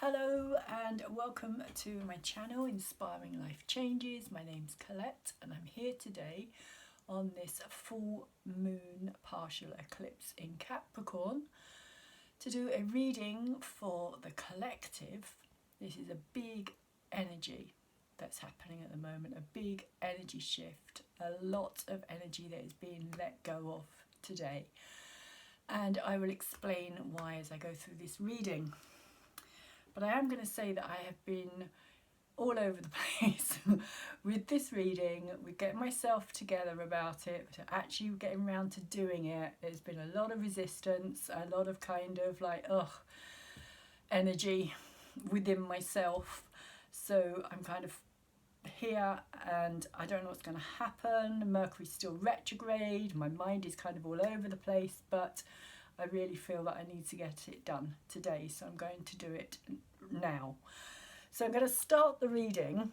Hello and welcome to my channel Inspiring Life Changes. My name's Colette and I'm here today on this full moon partial eclipse in Capricorn to do a reading for the collective. This is a big energy that's happening at the moment, a big energy shift, a lot of energy that is being let go of today. And I will explain why as I go through this reading. But I am going to say that I have been all over the place with this reading, with getting myself together about it, to actually getting around to doing it. There's been a lot of resistance, a lot of kind of like, energy within myself. So I'm kind of here and I don't know what's going to happen. Mercury's still retrograde. My mind is kind of all over the place, but I really feel that I need to get it done today, so I'm going to do it now. So I'm going to start the reading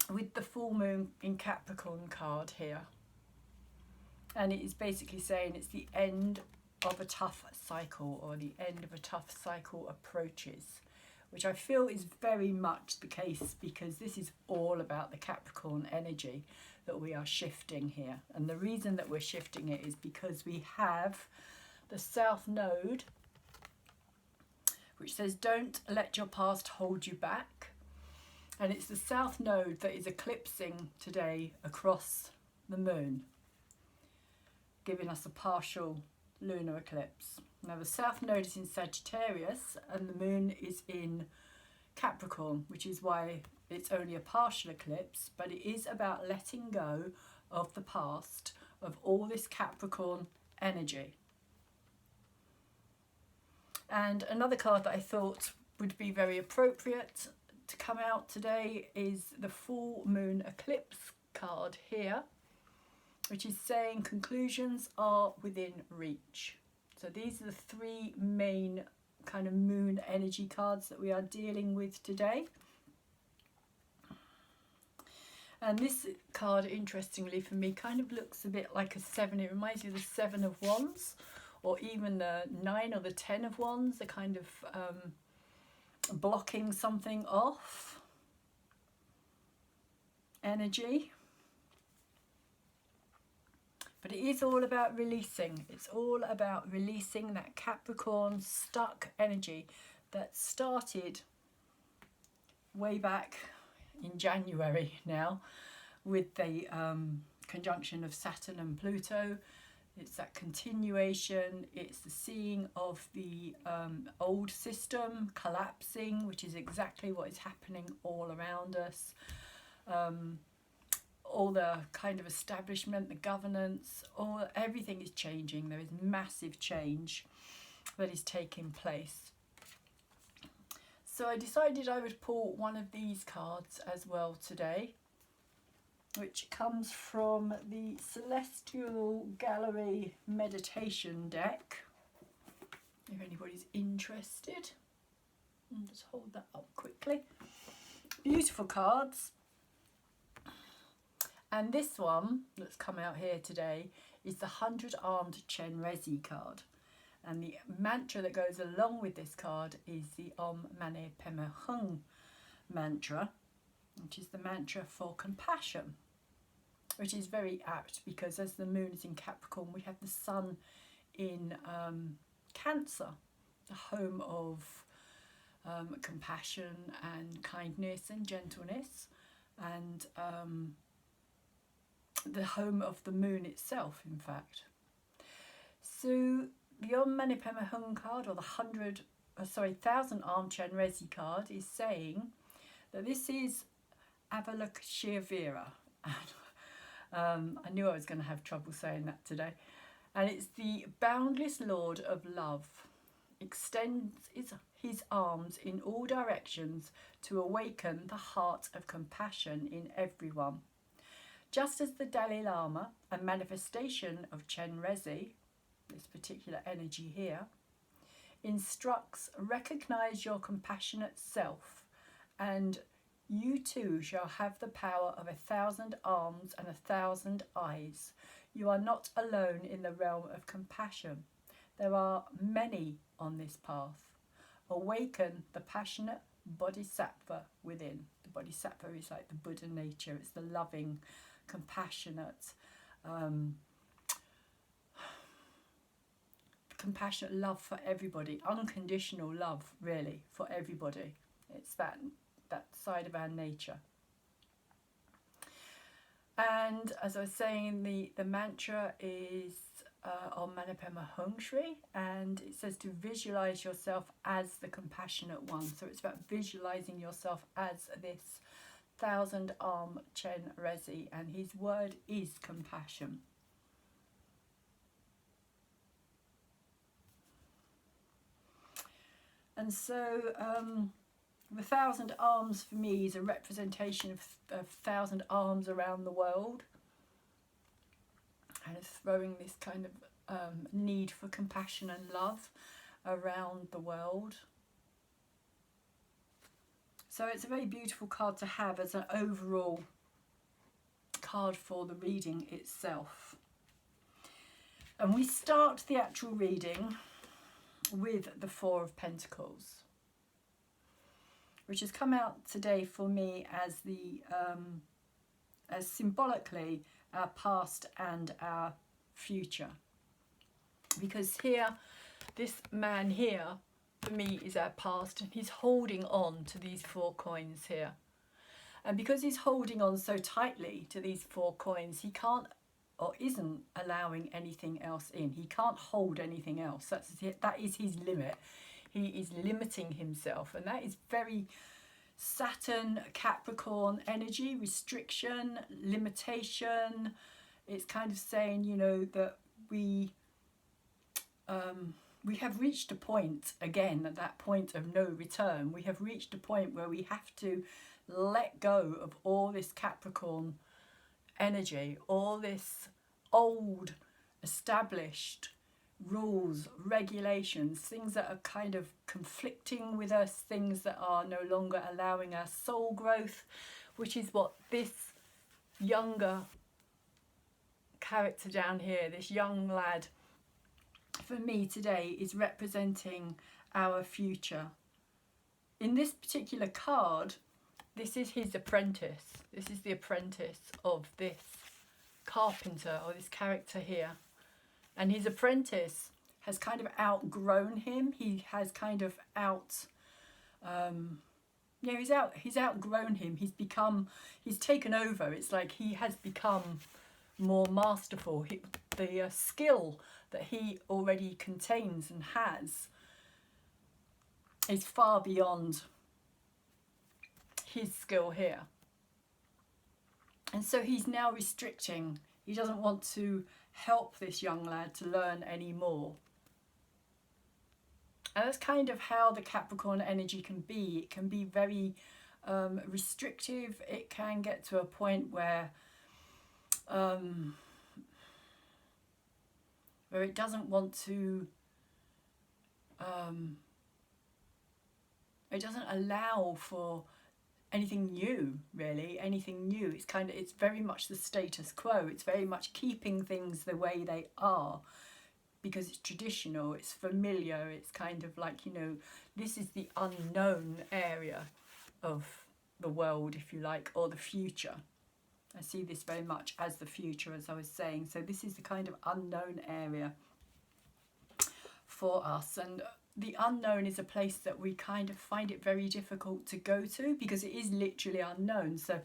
with the full moon in Capricorn card here. And it is basically saying it's the end of a tough cycle, or the end of a tough cycle approaches, which I feel is very much the case because this is all about the Capricorn energy that we are shifting here. And the reason that we're shifting it is because we have the South Node, which says don't let your past hold you back, and it's the South Node that is eclipsing today across the moon, giving us a partial lunar eclipse. Now the South Node is in Sagittarius and the moon is in Capricorn, which is why it's only a partial eclipse, but it is about letting go of the past, of all this Capricorn energy. And another card that I thought would be very appropriate to come out today is the full moon eclipse card here, which is saying conclusions are within reach. So these are the three main kind of moon energy cards that we are dealing with today. And this card, interestingly for me, kind of looks a bit like a 7. It reminds me of the 7 of Wands, or even the 9 or the 10 of Wands, the kind of blocking something off energy. But it is all about releasing. It's all about releasing that Capricorn stuck energy that started way back in January now with the conjunction of Saturn and Pluto. It's that continuation, it's the seeing of the old system collapsing, which is exactly what is happening all around us. All the kind of establishment, the governance, everything is changing. There is massive change that is taking place. So I decided I would pull one of these cards as well today, which comes from the Celestial Gallery Meditation deck, if anybody's interested. I'll just hold that up quickly. Beautiful cards. And this one that's come out here today is the 100-Armed Chenrezig card. And the mantra that goes along with this card is the Om Mani Padme Hum mantra, which is the mantra for compassion, which is very apt because as the moon is in Capricorn, we have the sun in Cancer, the home of compassion and kindness and gentleness, and the home of the moon itself, in fact. So the Om Mani Padme Hum card, or the 1000-Armed Chenrezig card, is saying that this is Avalokiteshvara. I knew I was going to have trouble saying that today. And it's the boundless Lord of Love, extends his arms in all directions to awaken the heart of compassion in everyone. Just as the Dalai Lama, a manifestation of Chenrezig, this particular energy here, instructs, recognize your compassionate self, and you too shall have the power of 1,000 arms and 1,000 eyes. You are not alone in the realm of compassion. There are many on this path. awaken the passionate bodhisattva within. The bodhisattva is like the Buddha nature. It's the loving, compassionate, compassionate love for everybody, unconditional love, really, for everybody. It's that side of our nature. And as I was saying, the mantra is on Manipema Hung Shri, and it says to visualize yourself as the compassionate one. So it's about visualizing yourself as this 1,000-arm Chen Rezi, and his word is compassion. And so the 1,000 arms for me is a representation of 1,000 arms around the world, and it's throwing this kind of need for compassion and love around the world. So it's a very beautiful card to have as an overall card for the reading itself. And we start the actual reading with the Four of Pentacles, which has come out today for me as the as symbolically our past and our future, because here, this man here for me is our past, and he's holding on to these 4 coins here, and because he's holding on so tightly to these 4 coins, he can't or isn't allowing anything else in. He can't hold anything else. That is his limit. He is limiting himself, and that is very Saturn, Capricorn energy, restriction, limitation. It's kind of saying, you know, that we have reached a point, again, at that point of no return. We have reached a point where we have to let go of all this Capricorn energy, all this old established rules, regulations, things that are kind of conflicting with us, things that are no longer allowing our soul growth, which is what this younger character down here, this young lad, for me today is representing our future. In this particular card, this is his apprentice. This is the apprentice of this carpenter, or this character here. And his apprentice has kind of outgrown him. He has kind of he's outgrown him. He's taken over. It's like he has become more masterful. The skill that he already contains and has is far beyond his skill here. And so he's now restricting. He doesn't want to help this young lad to learn any more. And that's kind of how the Capricorn energy can be. It can be very restrictive. It can get to a point where it doesn't want to, it doesn't allow for anything new, really, anything new. It's very much the status quo. It's very much keeping things the way they are, because it's traditional, it's familiar, it's kind of like, you know, this is the unknown area of the world, if you like, or the future. I see this very much as the future, as I was saying. So this is the kind of unknown area for us. And the unknown is a place that we kind of find it very difficult to go to, because it is literally unknown. So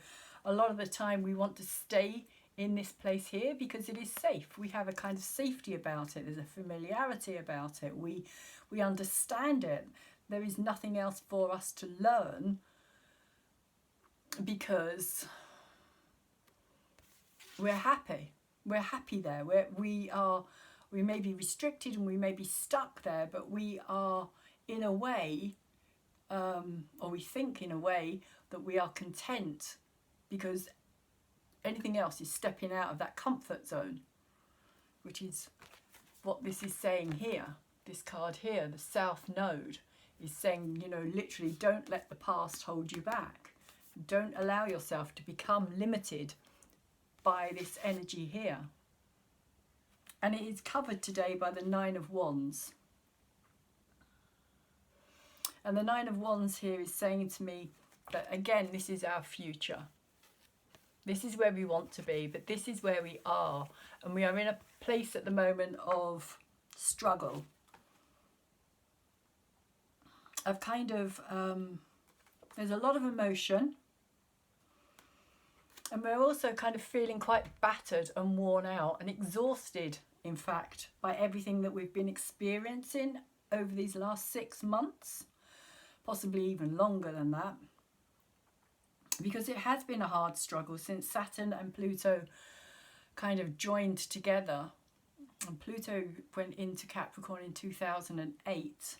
a lot of the time we want to stay in this place here because it is safe. We have a kind of safety about it. There's a familiarity about it. We understand it. There is nothing else for us to learn, because we're happy. We're happy there. We may be restricted and we may be stuck there, but we are in a way, or we think in a way, that we are content, because anything else is stepping out of that comfort zone, which is what this is saying here. This card here, the South Node, is saying, you know, literally, don't let the past hold you back. Don't allow yourself to become limited by this energy here. And it is covered today by the Nine of Wands. And the Nine of Wands here is saying to me that, again, this is our future. This is where we want to be, but this is where we are. And we are in a place at the moment of struggle. Of kind of, there's a lot of emotion. And we're also kind of feeling quite battered and worn out and exhausted, in fact, by everything that we've been experiencing over these last 6 months. Possibly even longer than that. Because it has been a hard struggle since Saturn and Pluto kind of joined together. And Pluto went into Capricorn in 2008.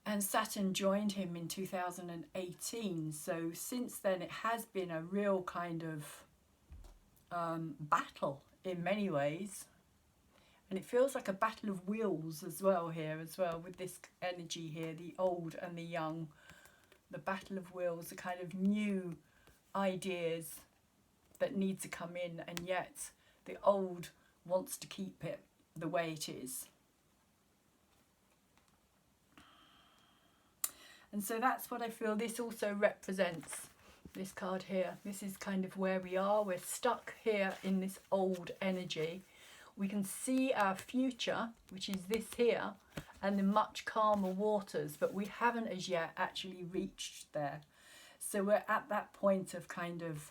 And Saturn joined him in 2018. So since then it has been a real kind of battle in many ways. And it feels like a battle of wills as well here as well, with this energy here, the old and the young. The battle of wills, the kind of new ideas that need to come in, and yet the old wants to keep it the way it is. And so that's what I feel this also represents, this card here. This is kind of where we are. We're stuck here in this old energy. We can see our future, which is this here, and the much calmer waters, but we haven't as yet actually reached there. So we're at that point of kind of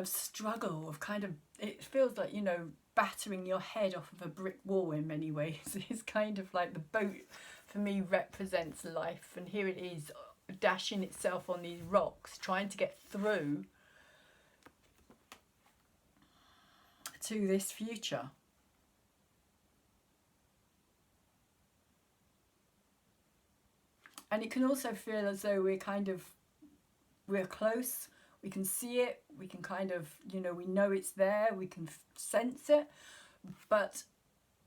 struggle, of kind of, it feels like, you know, battering your head off of a brick wall in many ways. It's kind of like the boat, for me, represents life, and here it is dashing itself on these rocks, trying to get through to this future. And it can also feel as though we're close, we can see it, we can kind of, you know, we know it's there, we can sense it, but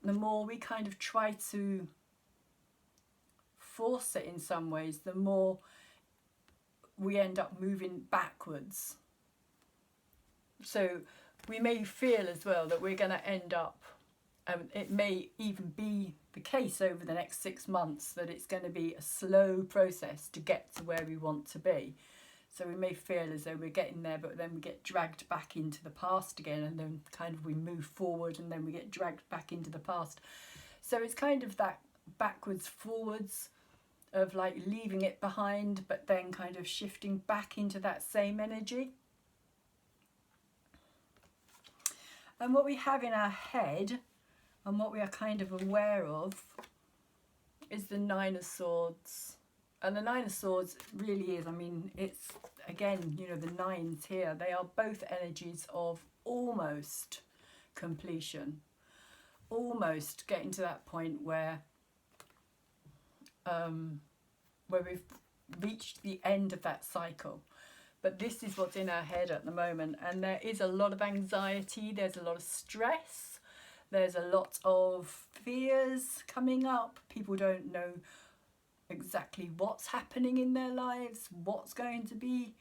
the more we kind of try to force it in some ways, the more we end up moving backwards. So we may feel as well that we're going to end up, it may even be the case over the next 6 months, that it's going to be a slow process to get to where we want to be. So we may feel as though we're getting there, but then we get dragged back into the past again, and then kind of we move forward and then we get dragged back into the past. So it's kind of that backwards forwards of like leaving it behind, but then kind of shifting back into that same energy. And what we have in our head and what we are kind of aware of is the Nine of Swords. And the Nine of Swords really is, I mean, it's, again, you know, the nines here, they are both energies of almost completion. Almost getting to that point where we've reached the end of that cycle. But this is what's in our head at the moment. And there is a lot of anxiety, there's a lot of stress, there's a lot of fears coming up. People don't know exactly what's happening in their lives, what's going to be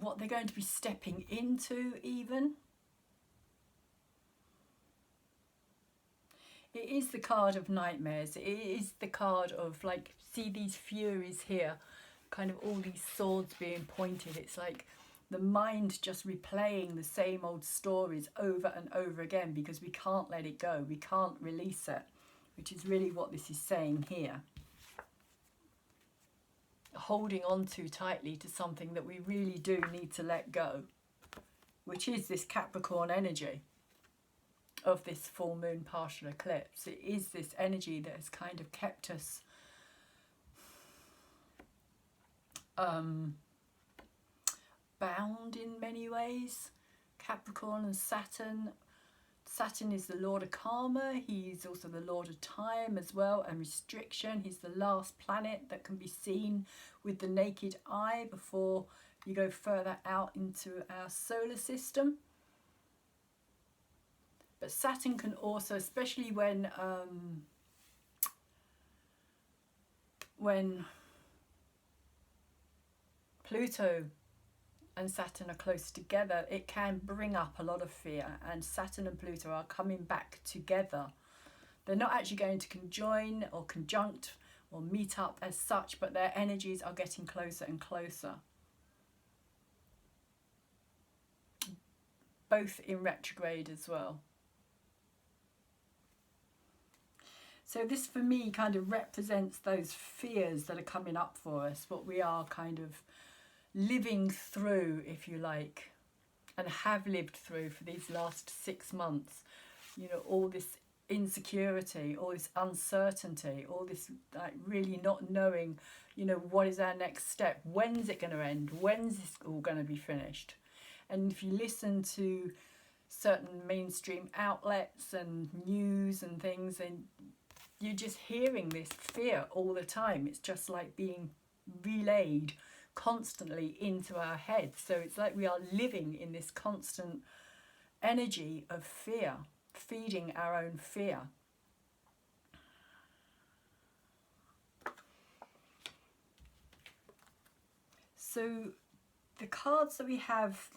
what they're going to be stepping into even. It is the card of nightmares. It is the card of, like, see these furies here, kind of all these swords being pointed. It's like the mind just replaying the same old stories over and over again because we can't let it go. We can't release it, which is really what this is saying here. Holding on too tightly to something that we really do need to let go, which is this Capricorn energy of this full moon partial eclipse. It is this energy that has kind of kept us bound in many ways. Capricorn and Saturn. Saturn is the lord of karma. He's also the lord of time as well, and restriction. He's the last planet that can be seen with the naked eye before you go further out into our solar system. But Saturn can also, especially when Pluto and Saturn are close together, it can bring up a lot of fear. And Saturn and Pluto are coming back together. They're not actually going to conjoin or conjunct or meet up as such, but their energies are getting closer and closer. Both in retrograde as well. So this for me kind of represents those fears that are coming up for us, what we are kind of living through, if you like, and have lived through for these last 6 months. You know, all this insecurity, all this uncertainty, all this like really not knowing, you know, what is our next step? When's it going to end? When's this all going to be finished? And if you listen to certain mainstream outlets and news and things, then you're just hearing this fear all the time. It's just like being relayed constantly into our heads. So it's like we are living in this constant energy of fear, feeding our own fear. So the cards that we have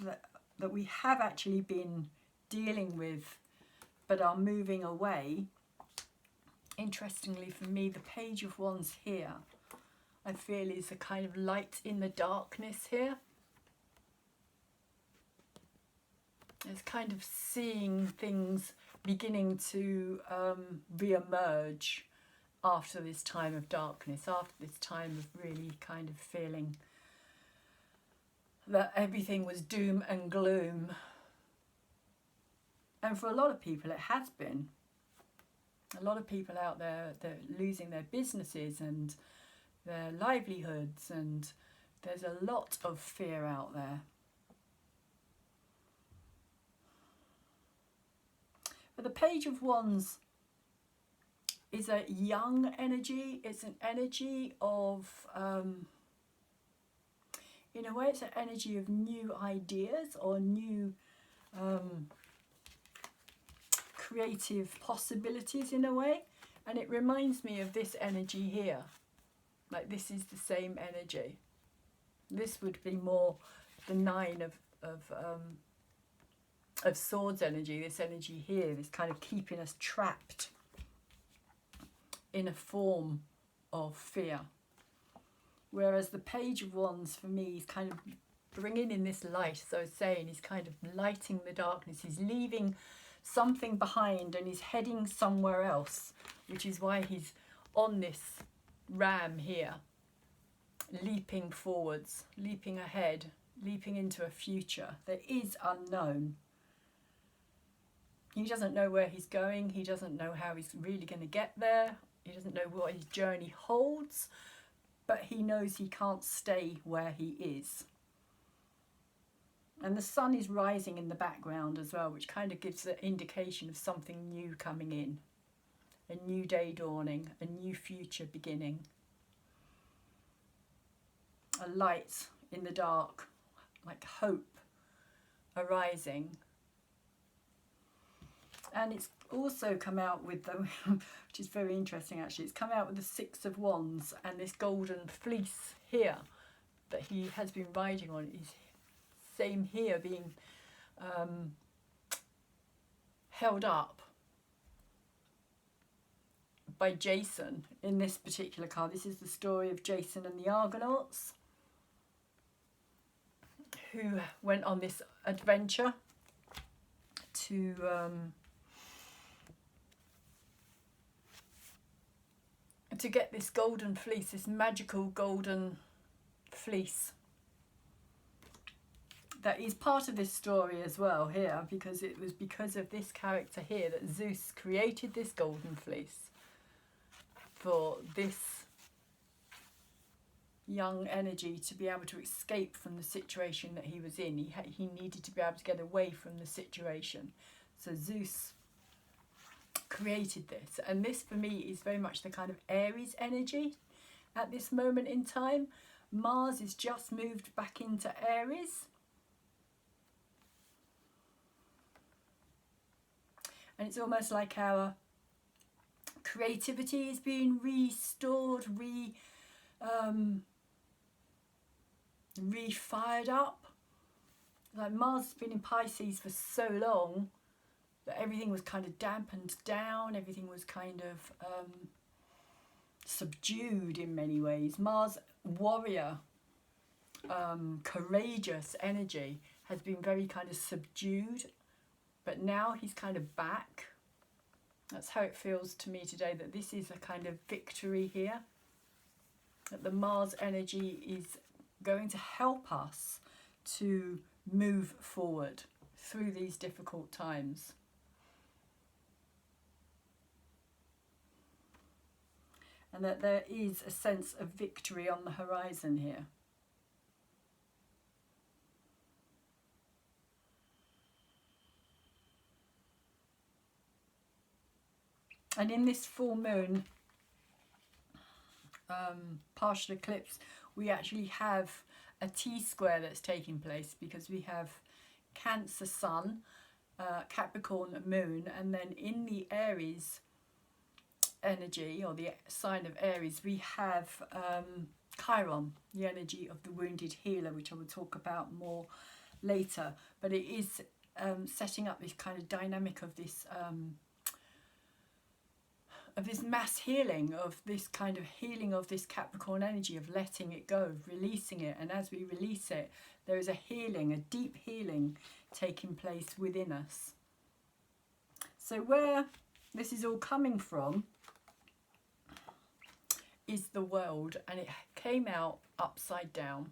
that we have actually been dealing with but are moving away, interestingly for me, the Page of Wands here, I feel is a kind of light in the darkness here. It's kind of seeing things beginning to re-emerge after this time of darkness, after this time of really kind of feeling that everything was doom and gloom. And for a lot of people it has been. A lot of people out there, they're losing their businesses and their livelihoods, and there's a lot of fear out there. But the Page of Wands is a young energy. It's an energy of, in a way, it's an energy of new ideas or new creative possibilities in a way. And it reminds me of this energy here. Like this is the same energy. This would be more the Nine of Swords energy, this energy here, this kind of keeping us trapped in a form of fear. Whereas the Page of Wands for me is kind of bringing in this light, as I was saying, he's kind of lighting the darkness, he's leaving something behind and he's heading somewhere else, which is why he's on this ram here, leaping forwards, leaping ahead, leaping into a future that is unknown. He doesn't know where he's going, he doesn't know how he's really going to get there, he doesn't know what his journey holds, but he knows he can't stay where he is. And the sun is rising in the background as well, which kind of gives an indication of something new coming in. A new day dawning, a new future beginning. A light in the dark, like hope arising. And it's also come out with the, which is very interesting actually, it's come out with the Six of Wands and this golden fleece here that he has been riding on is same here, being held up by Jason in this particular card. This is the story of Jason and the Argonauts, who went on this adventure to get this golden fleece, this magical golden fleece. That is part of this story as well here, because it was because of this character here that Zeus created this golden fleece for this young energy to be able to escape from the situation that he was in. He needed to be able to get away from the situation. So Zeus created this. And this for me is very much the kind of Aries energy at this moment in time. Mars is just moved back into Aries. And it's almost like our creativity is being restored, re-fired up. Like Mars has been in Pisces for so long that everything was kind of dampened down, everything was kind of subdued in many ways. Mars, warrior, courageous energy, has been very kind of subdued, but now he's kind of back. That's how it feels to me today, that this is a kind of victory here, that the Mars energy is going to help us to move forward through these difficult times. And that there is a sense of victory on the horizon here. And in this full moon, partial eclipse, we actually have a T-square that's taking place, because we have Cancer Sun, Capricorn Moon, and then in the Aries energy, or the sign of Aries, we have Chiron, the energy of the wounded healer, which I will talk about more later. But it is setting up this kind of dynamic of this mass healing, of this kind of healing of this Capricorn energy, of letting it go, of releasing it. And as we release it, there is a healing, a deep healing taking place within us. So where this is all coming from is the world, and it came out upside down.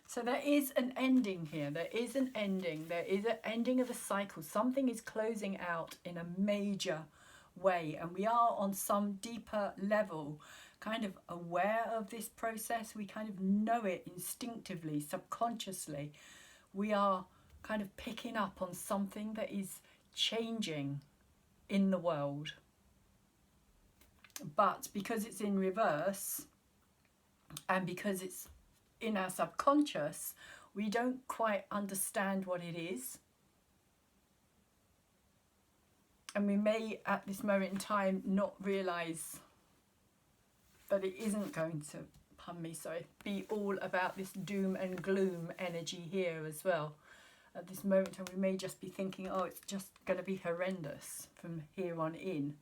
So there is an ending here. There is an ending. There is an ending of a cycle. Something is closing out in a major way, and we are on some deeper level kind of aware of this process. We kind of know it instinctively, subconsciously. We are kind of picking up on something that is changing in the world. But because it's in reverse, and because it's in our subconscious, we don't quite understand what it is. And we may at this moment in time not realise that it isn't going to, be all about this doom and gloom energy here as well. At this moment in time, we may just be thinking, oh, it's just going to be horrendous from here on in.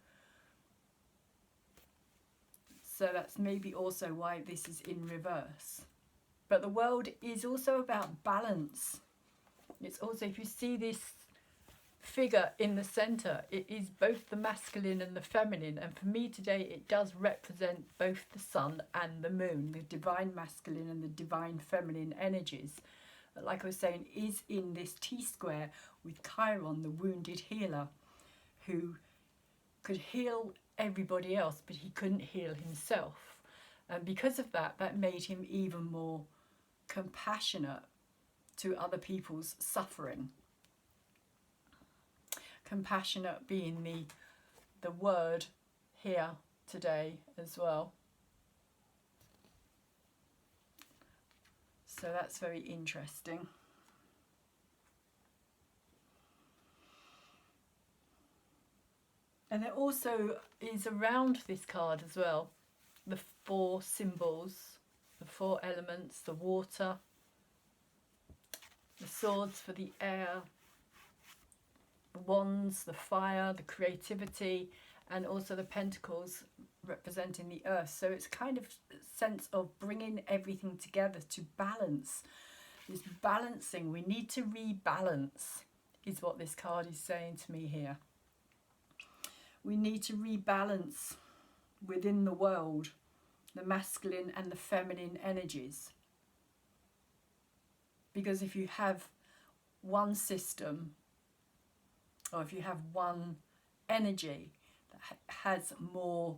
So that's maybe also why this is in reverse. But the world is also about balance. It's also, if you see this figure in the centre, it is both the masculine and the feminine. And for me today, it does represent both the sun and the moon, the divine masculine and the divine feminine energies. But like I was saying, is in this T-square with Chiron, the wounded healer, who could heal everybody else, but he couldn't heal himself. And because of that, that made him even more compassionate to other people's suffering. Compassionate being the word here today as well. So that's very interesting. And there also is around this card as well the 4 symbols, the 4 elements, the water, the swords for the air, the wands, the fire, the creativity, and also the pentacles representing the earth. So it's kind of a sense of bringing everything together to balance. This balancing, we need to rebalance, is what this card is saying to me here. We need to rebalance within the world the masculine and the feminine energies. Because if you have one system, or if you have one energy that has more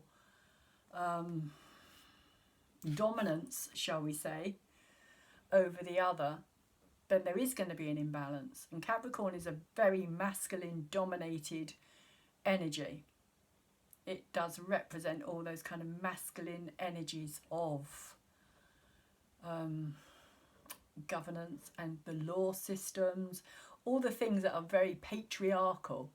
dominance, shall we say, over the other, then there is going to be an imbalance. And Capricorn is a very masculine dominated energy. It does represent all those kind of masculine energies of governance and the law systems, all the things that are very patriarchal.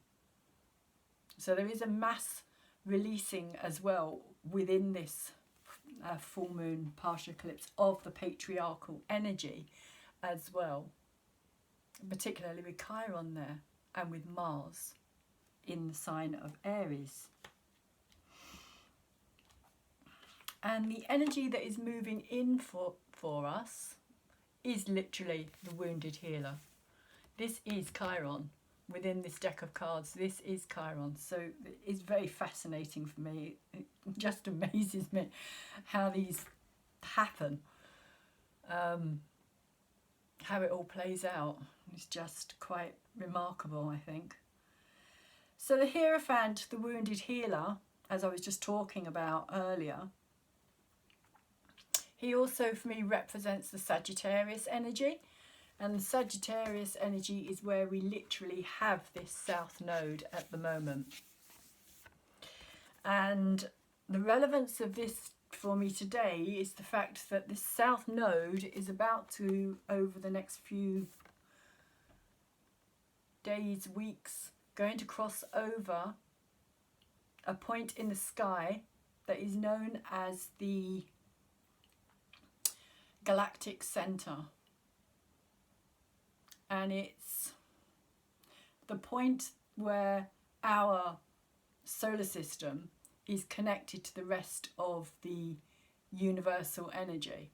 So there is a mass releasing as well within this full moon partial eclipse of the patriarchal energy as well, particularly with Chiron there and with Mars in the sign of Aries. And the energy that is moving in for us is literally the wounded healer. This is Chiron within this deck of cards. This is Chiron. So it's very fascinating for me. It just amazes me how these happen, how it all plays out. It's just quite remarkable, I think. So the Hierophant, the wounded healer, as I was just talking about earlier, he also for me represents the Sagittarius energy. And the Sagittarius energy is where we literally have this south node at the moment. And the relevance of this for me today is the fact that this south node is about to, over the next few days, weeks, going to cross over a point in the sky that is known as the galactic center. And it's the point where our solar system is connected to the rest of the universal energy.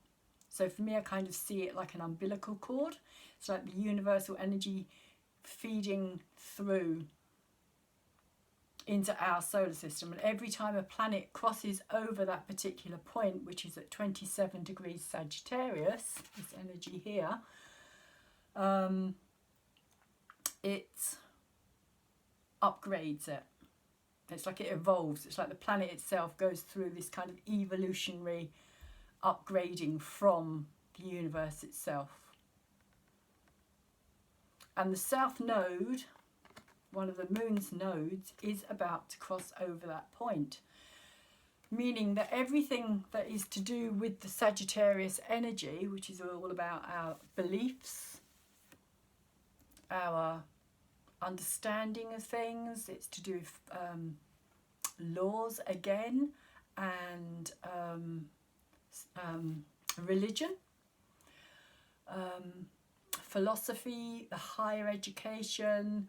So for me, I kind of see it like an umbilical cord. It's like the universal energy feeding through into our solar system. And every time a planet crosses over that particular point, which is at 27 degrees Sagittarius, this energy here, it upgrades it. It's like it evolves. It's like the planet itself goes through this kind of evolutionary upgrading from the universe itself. And the south node, one of the moon's nodes, is about to cross over that point, meaning that everything that is to do with the Sagittarius energy, which is all about our beliefs, our understanding of things, it's to do with laws again, and religion, philosophy, the higher education,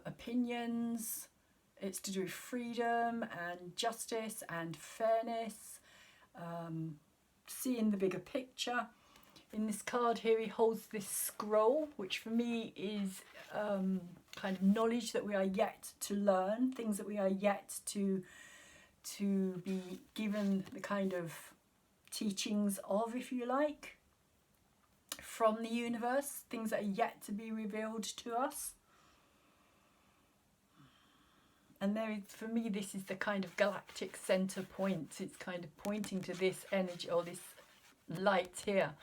opinions. It's to do with freedom and justice and fairness, seeing the bigger picture. In this card here, he holds this scroll, which for me is kind of knowledge that we are yet to learn, things that we are yet to be given the kind of teachings of, if you like, from the universe, things that are yet to be revealed to us. And there is, for me, this is the kind of galactic center point. It's kind of pointing to this energy, or this light here,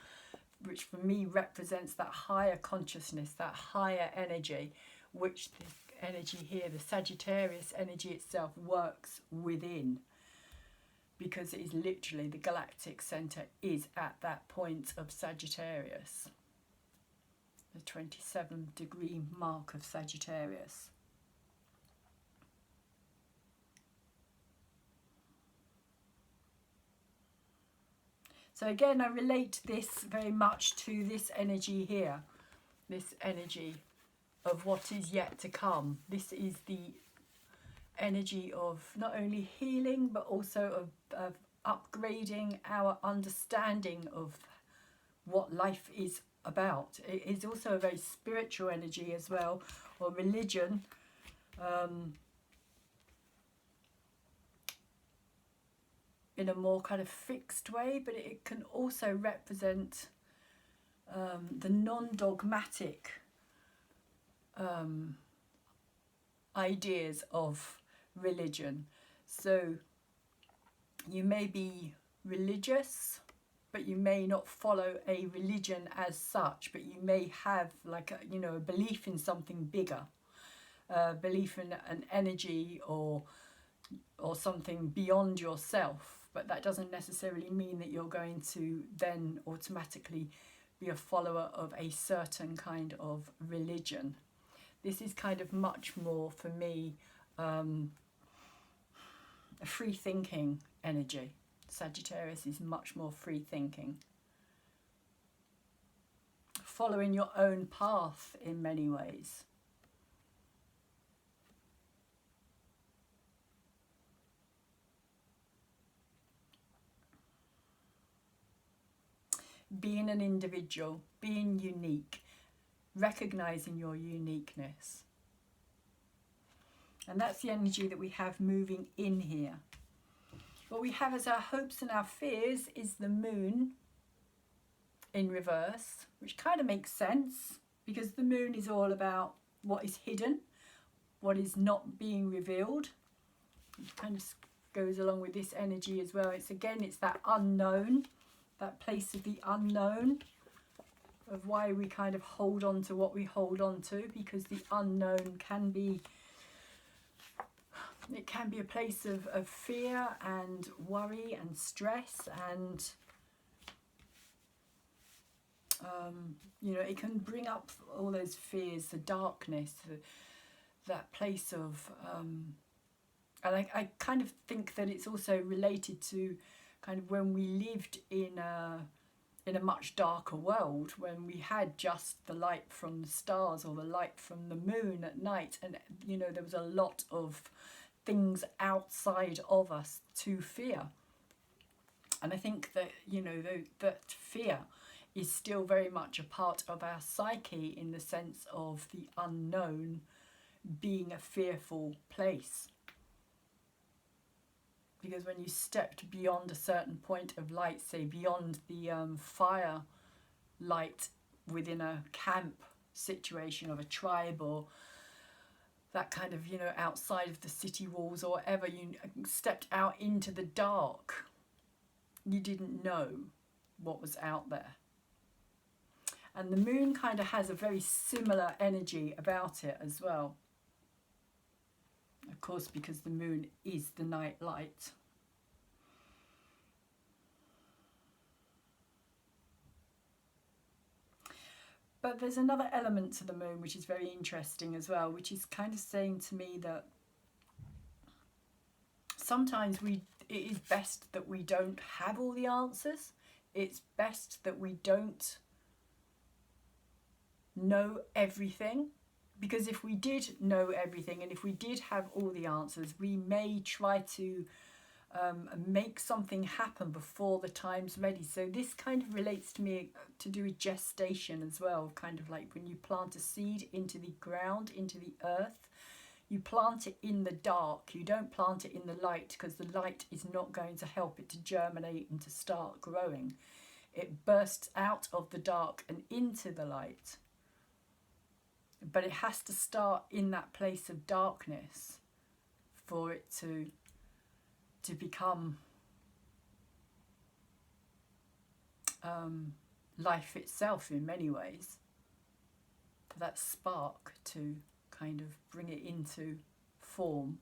which for me represents that higher consciousness, that higher energy, which the energy here, the Sagittarius energy itself, works within. Because it is literally, the galactic center is at that point of Sagittarius, the 27 degree mark of Sagittarius. So again, I relate this very much to this energy here, this energy of what is yet to come. This is the energy of not only healing, but also of upgrading our understanding of what life is about. It is also a very spiritual energy as well, or religion. In a more kind of fixed way, but it can also represent the non-dogmatic ideas of religion. So you may be religious, but you may not follow a religion as such, but you may have like a, you know, a belief in something bigger, belief in an energy or something beyond yourself. But that doesn't necessarily mean that you're going to then automatically be a follower of a certain kind of religion. This is kind of much more, for me, a free thinking energy. Sagittarius is much more free thinking. Following your own path in many ways. Being an individual, being unique, recognizing your uniqueness. And that's the energy that we have moving in here. What we have as our hopes and our fears is the moon in reverse, which kind of makes sense because the moon is all about what is hidden, what is not being revealed. It kind of goes along with this energy as well. It's that unknown, that place of the unknown, of why we kind of hold on to what we hold on to, because the unknown can be, it can be a place of fear and worry and stress, and you know, it can bring up all those fears, the darkness, that place of and I kind of think that it's also related to kind of when we lived in a much darker world, when we had just the light from the stars or the light from the moon at night, and you know, there was a lot of things outside of us to fear. And I think that, you know, that fear is still very much a part of our psyche, in the sense of the unknown being a fearful place. Because when you stepped beyond a certain point of light, say beyond the fire light within a camp situation of a tribe, or that kind of, you know, outside of the city walls or whatever, you stepped out into the dark. You didn't know what was out there. And the moon kind of has a very similar energy about it as well. Of course, because the moon is the night light. But there's another element to the moon which is very interesting as well, which is kind of saying to me that sometimes it is best that we don't have all the answers. It's best that we don't know everything. Because if we did know everything, and if we did have all the answers, we may try to make something happen before the time's ready. So this kind of relates to me to do with gestation as well, kind of like when you plant a seed into the ground, into the earth, you plant it in the dark. You don't plant it in the light, because the light is not going to help it to germinate and to start growing. It bursts out of the dark and into the light. But it has to start in that place of darkness for it to become life itself in many ways. For that spark to kind of bring it into form.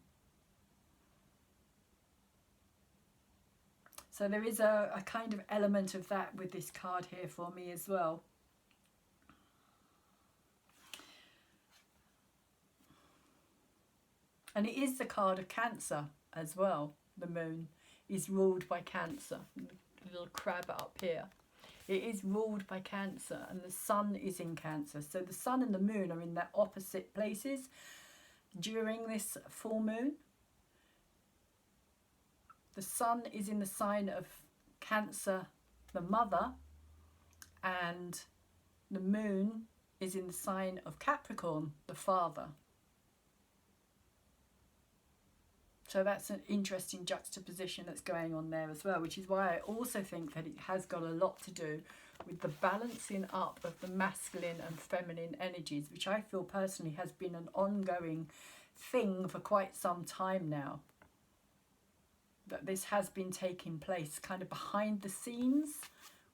So there is a kind of element of that with this card here for me as well. And it is the card of Cancer as well. The moon is ruled by Cancer. A little crab up here. It is ruled by Cancer, and the sun is in Cancer. So the sun and the moon are in their opposite places during this full moon. The sun is in the sign of Cancer, the mother, and the moon is in the sign of Capricorn, the father. So that's an interesting juxtaposition that's going on there as well, which is why I also think that it has got a lot to do with the balancing up of the masculine and feminine energies, which I feel personally has been an ongoing thing for quite some time now. That this has been taking place kind of behind the scenes,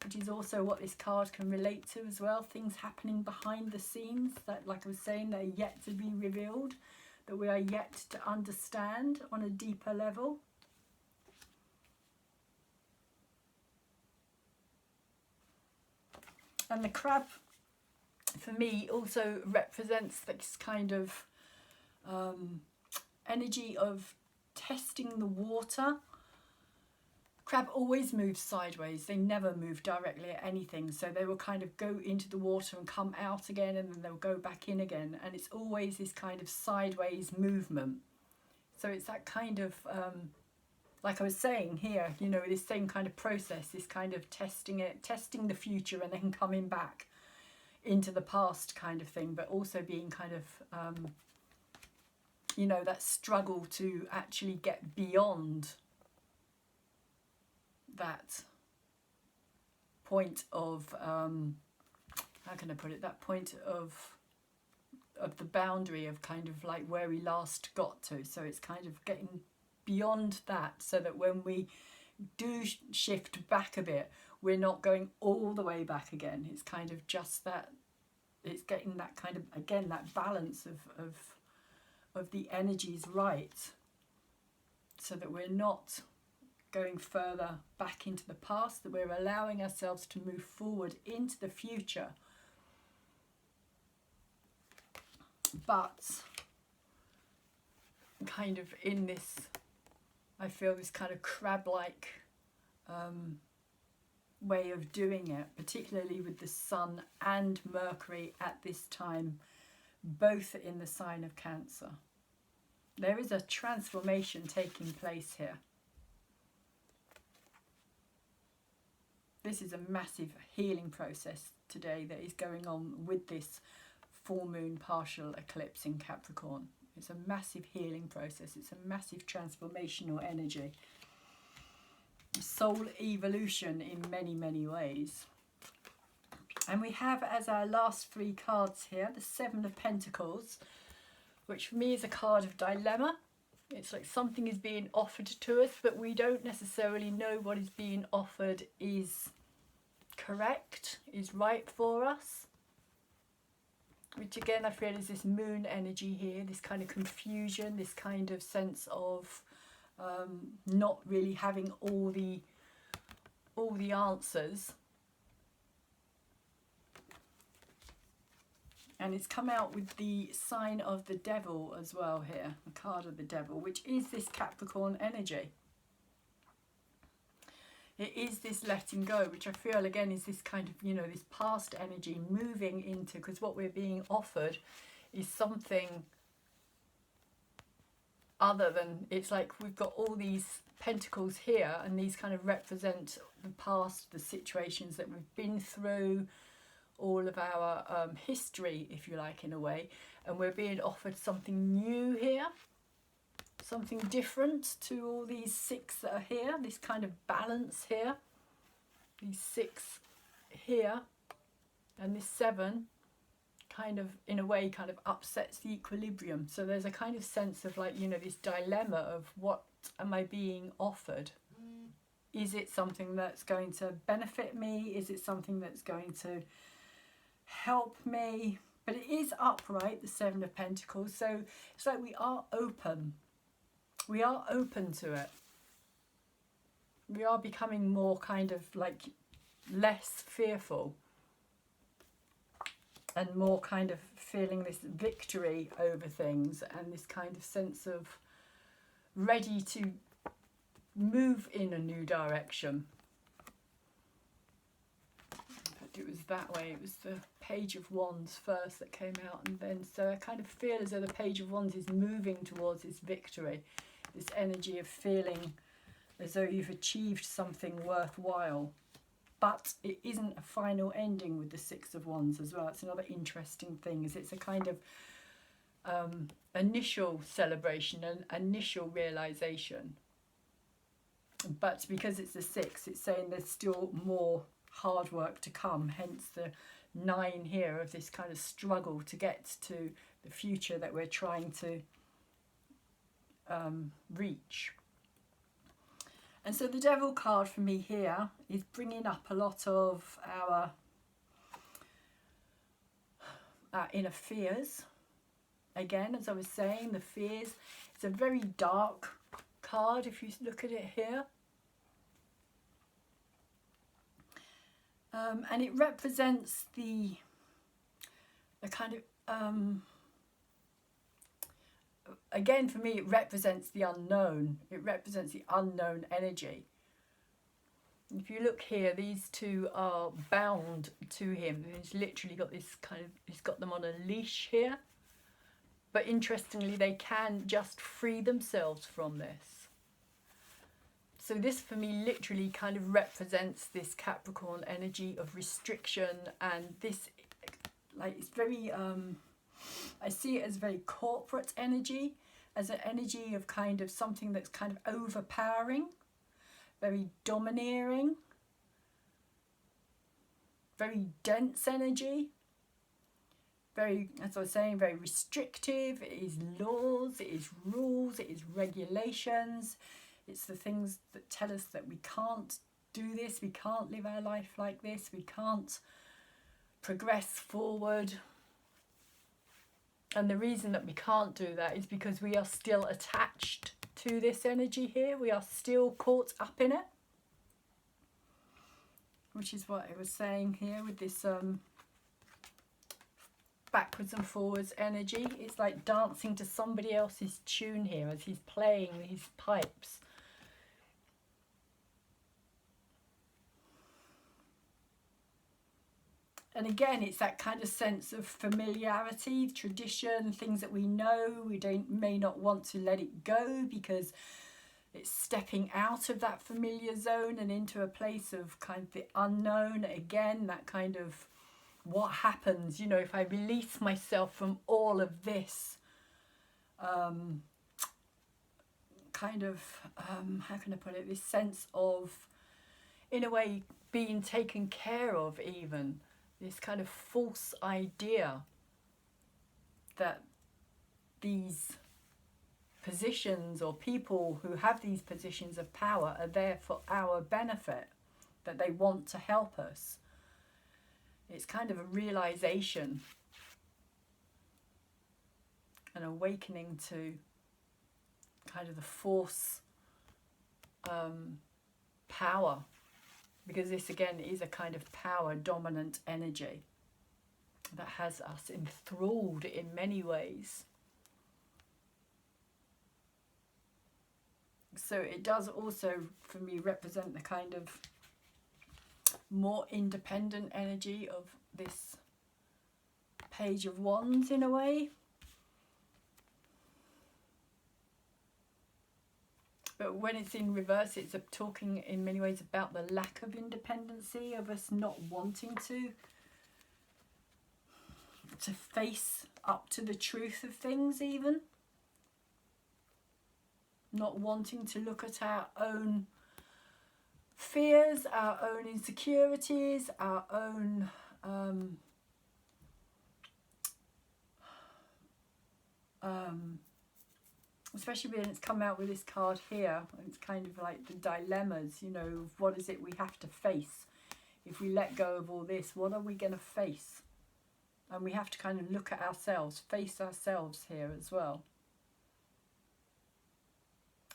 which is also what this card can relate to as well. Things happening behind the scenes that, like I was saying, they're yet to be revealed, that we are yet to understand on a deeper level. And the crab, for me, also represents this kind of energy of testing the water. Crab always moves sideways. They never move directly at anything. So they will kind of go into the water and come out again, and then they'll go back in again. And it's always this kind of sideways movement. So it's that kind of, like I was saying here, you know, this same kind of process, this kind of testing the future and then coming back into the past kind of thing, but also being kind of, you know, that struggle to actually get beyond that point of, how can I put it, that point of the boundary of kind of like where we last got to. So it's kind of getting beyond that, so that when we do shift back a bit, we're not going all the way back again. It's kind of just that, it's getting that kind of, again, that balance of the energies right, so that we're not going further back into the past, that we're allowing ourselves to move forward into the future, but kind of in this, I feel this kind of crab-like way of doing it, particularly with the Sun and Mercury at this time, both in the sign of Cancer. There is a transformation taking place here. This is a massive healing process today that is going on with this full moon partial eclipse in Capricorn. It's a massive healing process. It's a massive transformational energy. Soul evolution in many, many ways. And we have as our last three cards here, the Seven of Pentacles, which for me is a card of dilemma. It's like something is being offered to us, but we don't necessarily know what is being offered is correct, is right for us. Which again, I feel is this moon energy here, this kind of confusion, this kind of sense of not really having all the answers. And it's come out with the sign of the devil as well here, the card of the devil, which is this Capricorn energy. It is this letting go, which I feel again is this kind of, you know, this past energy moving into, because what we're being offered is something other than, it's like we've got all these pentacles here, and these kind of represent the past, the situations that we've been through, all of our history, if you like, in a way, and we're being offered something new here, something different to all these six that are here, this kind of balance here, these six here, and this seven kind of, in a way, kind of upsets the equilibrium. So there's a kind of sense of like, you know, this dilemma of what am I being offered? Is it something that's going to benefit me? Is it something that's going to help me? But it is upright, the Seven of Pentacles, so it's like we are open. We are open to it. We are becoming more kind of like less fearful and more kind of feeling this victory over things, and this kind of sense of ready to move in a new direction. It was that way. It was the Page of Wands first that came out, and then so I kind of feel as though the Page of Wands is moving towards this victory, this energy of feeling as though you've achieved something worthwhile. But it isn't a final ending with the Six of Wands as well. It's another interesting thing, is it's a kind of initial celebration, an initial realization. But because it's the six, it's saying there's still more hard work to come, hence the 9 here of this kind of struggle to get to the future that we're trying to reach. And so the Devil card for me here is bringing up a lot of our inner fears. Again, as I was saying, the fears, it's a very dark card if you look at it here. And it represents the kind of again, for me, it represents the unknown. It represents the unknown energy. If you look here, these two are bound to him. He's literally got this kind of, he's got them on a leash here. But interestingly, they can just free themselves from this. So this for me literally kind of represents this Capricorn energy of restriction, and this, like, it's very, I see it as very corporate energy, as an energy of kind of something that's kind of overpowering, very domineering, very dense energy, very, as I was saying, very restrictive. It is laws, it is rules, it is regulations. It's the things that tell us that we can't do this, we can't live our life like this, we can't progress forward. And the reason that we can't do that is because we are still attached to this energy here. We are still caught up in it. Which is what I was saying here with this backwards and forwards energy. It's like dancing to somebody else's tune here as he's playing these pipes. And again, it's that kind of sense of familiarity, tradition, things that we know. We may not want to let it go because it's stepping out of that familiar zone and into a place of kind of the unknown. Again, that kind of what happens, you know, if I release myself from all of this kind of, how can I put it, this sense of, in a way, being taken care of even. This kind of false idea that these positions or people who have these positions of power are there for our benefit, that they want to help us. It's kind of a realization, an awakening to kind of the force power. Because this, again, is a kind of power dominant energy that has us enthralled in many ways. So it does also, for me, represent the kind of more independent energy of this Page of Wands in a way. But when it's in reverse, it's talking in many ways about the lack of independency, of us not wanting to face up to the truth of things even. Not wanting to look at our own fears, our own insecurities, our own especially when it's come out with this card here. It's kind of like the dilemmas, you know, of what is it we have to face. If we let go of all this, what are we going to face? And we have to kind of look at ourselves, face ourselves here as well.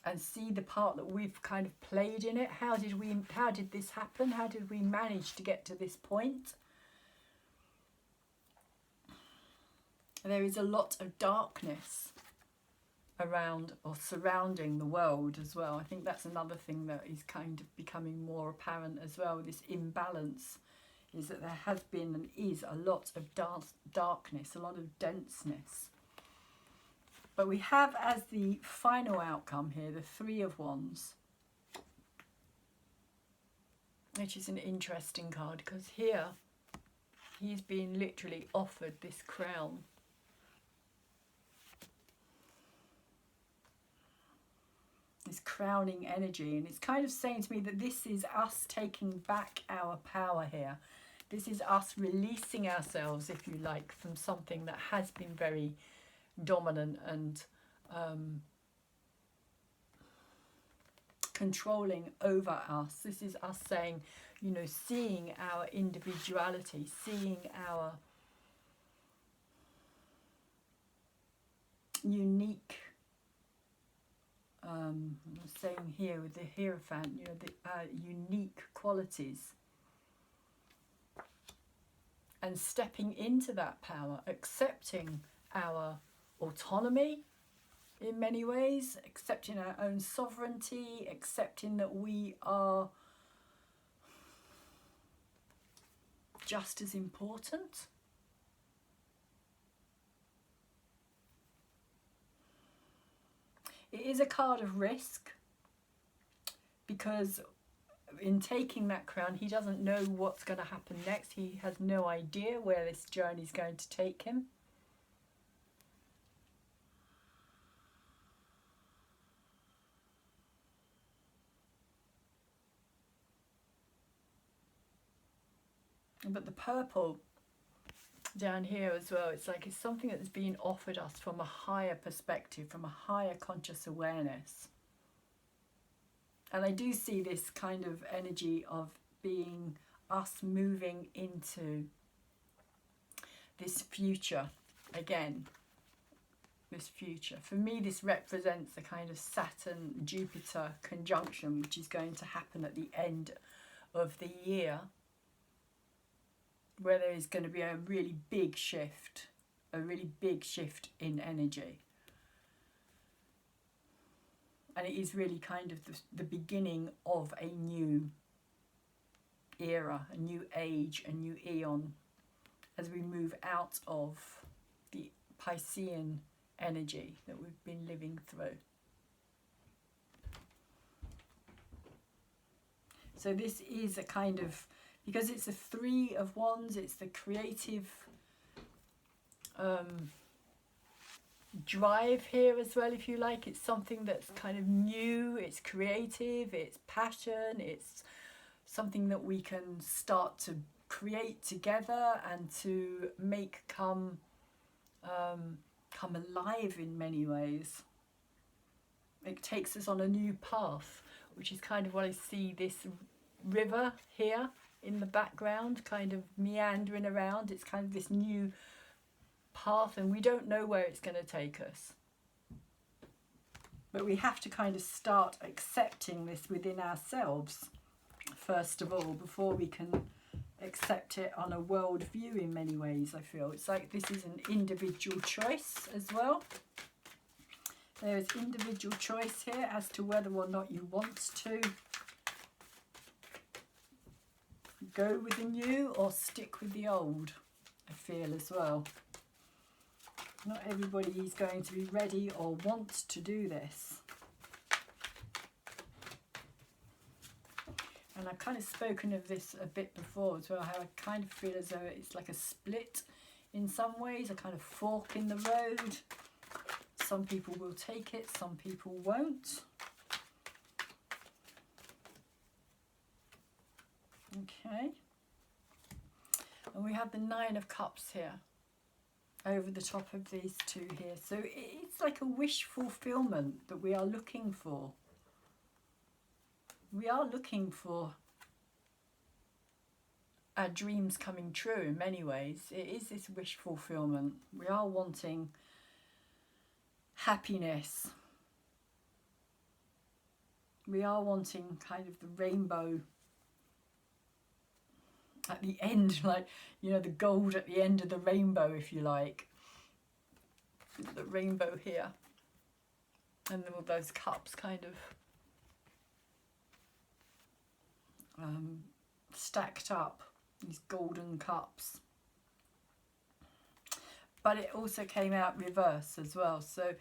And see the part that we've kind of played in it. How did this happen? How did we manage to get to this point? There is a lot of darkness around or surrounding the world as well. I think that's another thing that is kind of becoming more apparent as well. This imbalance is that there has been and is a lot of darkness, a lot of denseness. But we have as the final outcome here the Three of Wands, which is an interesting card because here he's being literally offered this crown. This crowning energy, and it's kind of saying to me that this is us taking back our power here. This is us releasing ourselves, if you like, from something that has been very dominant and controlling over us. This is us saying, you know, seeing our individuality, seeing our unique, I'm saying here with the Hierophant, you know, the unique qualities, and stepping into that power, accepting our autonomy, in many ways, accepting our own sovereignty, accepting that we are just as important. It is a card of risk, because in taking that crown, he doesn't know what's going to happen next. He has no idea where this journey is going to take him. But the purple down here as well, it's like it's something that's being offered us from a higher perspective, from a higher conscious awareness. And I do see this kind of energy of being us moving into this future again. This future. For me, this represents a kind of Saturn-Jupiter conjunction, which is going to happen at the end of the year, where there is going to be a really big shift in energy. And it is really kind of the beginning of a new era, a new age, a new eon, as we move out of the Piscean energy that we've been living through. So this is a kind of, because it's a 3 of Wands, it's the creative drive here as well, if you like. It's something that's kind of new, it's creative, it's passion, it's something that we can start to create together and to make come alive in many ways. It takes us on a new path, which is kind of what I see this river here in the background, kind of meandering around. It's kind of this new path, and we don't know where it's going to take us. But we have to kind of start accepting this within ourselves, first of all, before we can accept it on a world view in many ways, I feel. It's like this is an individual choice as well. There is individual choice here as to whether or not you want to go with the new or stick with the old, I feel as well. Not everybody is going to be ready or wants to do this. And I've kind of spoken of this a bit before as well, how I kind of feel as though it's like a split in some ways, a kind of fork in the road. Some people will take it, some people won't. Okay. And we have the 9 of Cups here, over the top of these two here. So it's like a wish fulfillment that we are looking for. We are looking for our dreams coming true in many ways. It is this wish fulfillment. We are wanting happiness. We are wanting kind of the rainbow at the end, like, you know, the gold at the end of the rainbow, if you like. The rainbow here. And then all those cups kind of stacked up, these golden cups. But it also came out reverse as well. So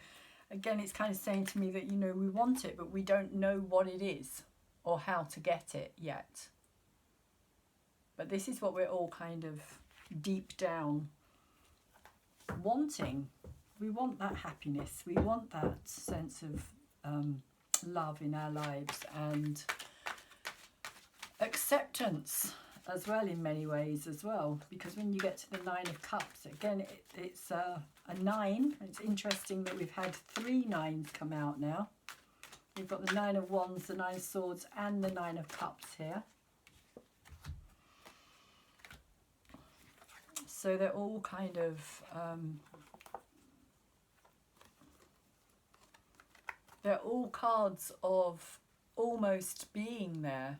again, it's kind of saying to me that, you know, we want it, but we don't know what it is or how to get it yet. But this is what we're all kind of deep down wanting. We want that happiness. We want that sense of love in our lives and acceptance as well in many ways as well. Because when you get to the 9 of Cups, again, it's a 9. It's interesting that we've had 3 9s come out now. We've got the 9 of Wands, the 9 of Swords and the 9 of Cups here. So they're all kind of, they're all cards of almost being there,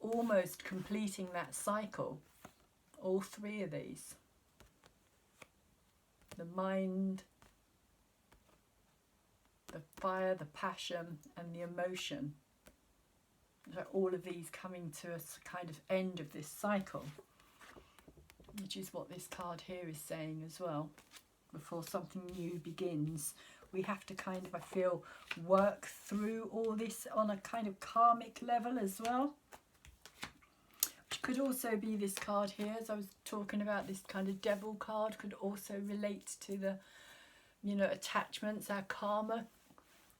almost completing that cycle. All 3 of these. The mind, the fire, the passion and the emotion. So all of these coming to a kind of end of this cycle, which is what this card here is saying as well. Before something new begins, we have to kind of, I feel, work through all this on a kind of karmic level as well. Which could also be this card here, as I was talking about, this kind of devil card could also relate to the, you know, attachments, our karma,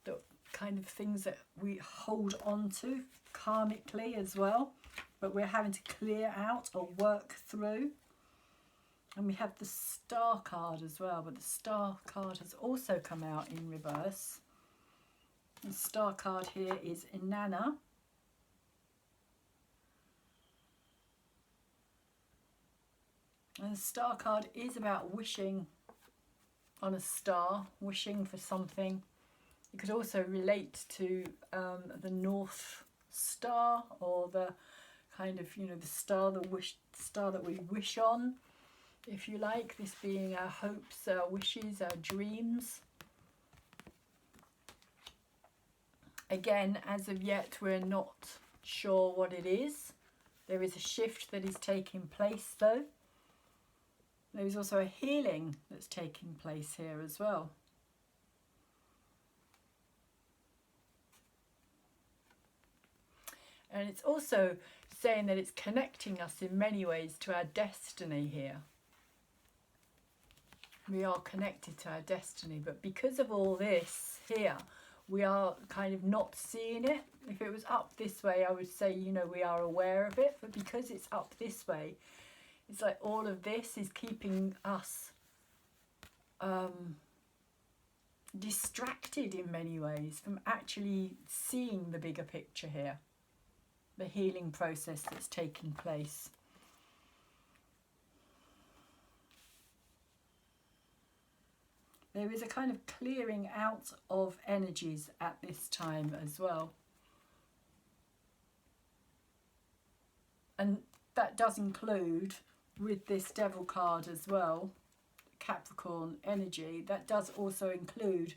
the kind of things that we hold on to karmically as well, but we're having to clear out or work through. And we have the Star card as well, but the Star card has also come out in reverse. The Star card here is Inanna. And the Star card is about wishing on a star, wishing for something. It could also relate to the North Star, or the kind of, you know, the star, star that we wish on, if you like, this being our hopes, our wishes, our dreams. Again, as of yet, we're not sure what it is. There is a shift that is taking place though. There is also a healing that's taking place here as well. And it's also saying that it's connecting us in many ways to our destiny here. We are connected to our destiny, but because of all this here, we are kind of not seeing it. If it was up this way, I would say, you know, we are aware of it, but because it's up this way, it's like all of this is keeping us distracted in many ways from actually seeing the bigger picture here, the healing process that's taking place. There is a kind of clearing out of energies at this time as well. And that does include, with this Devil card as well, Capricorn energy, that does also include,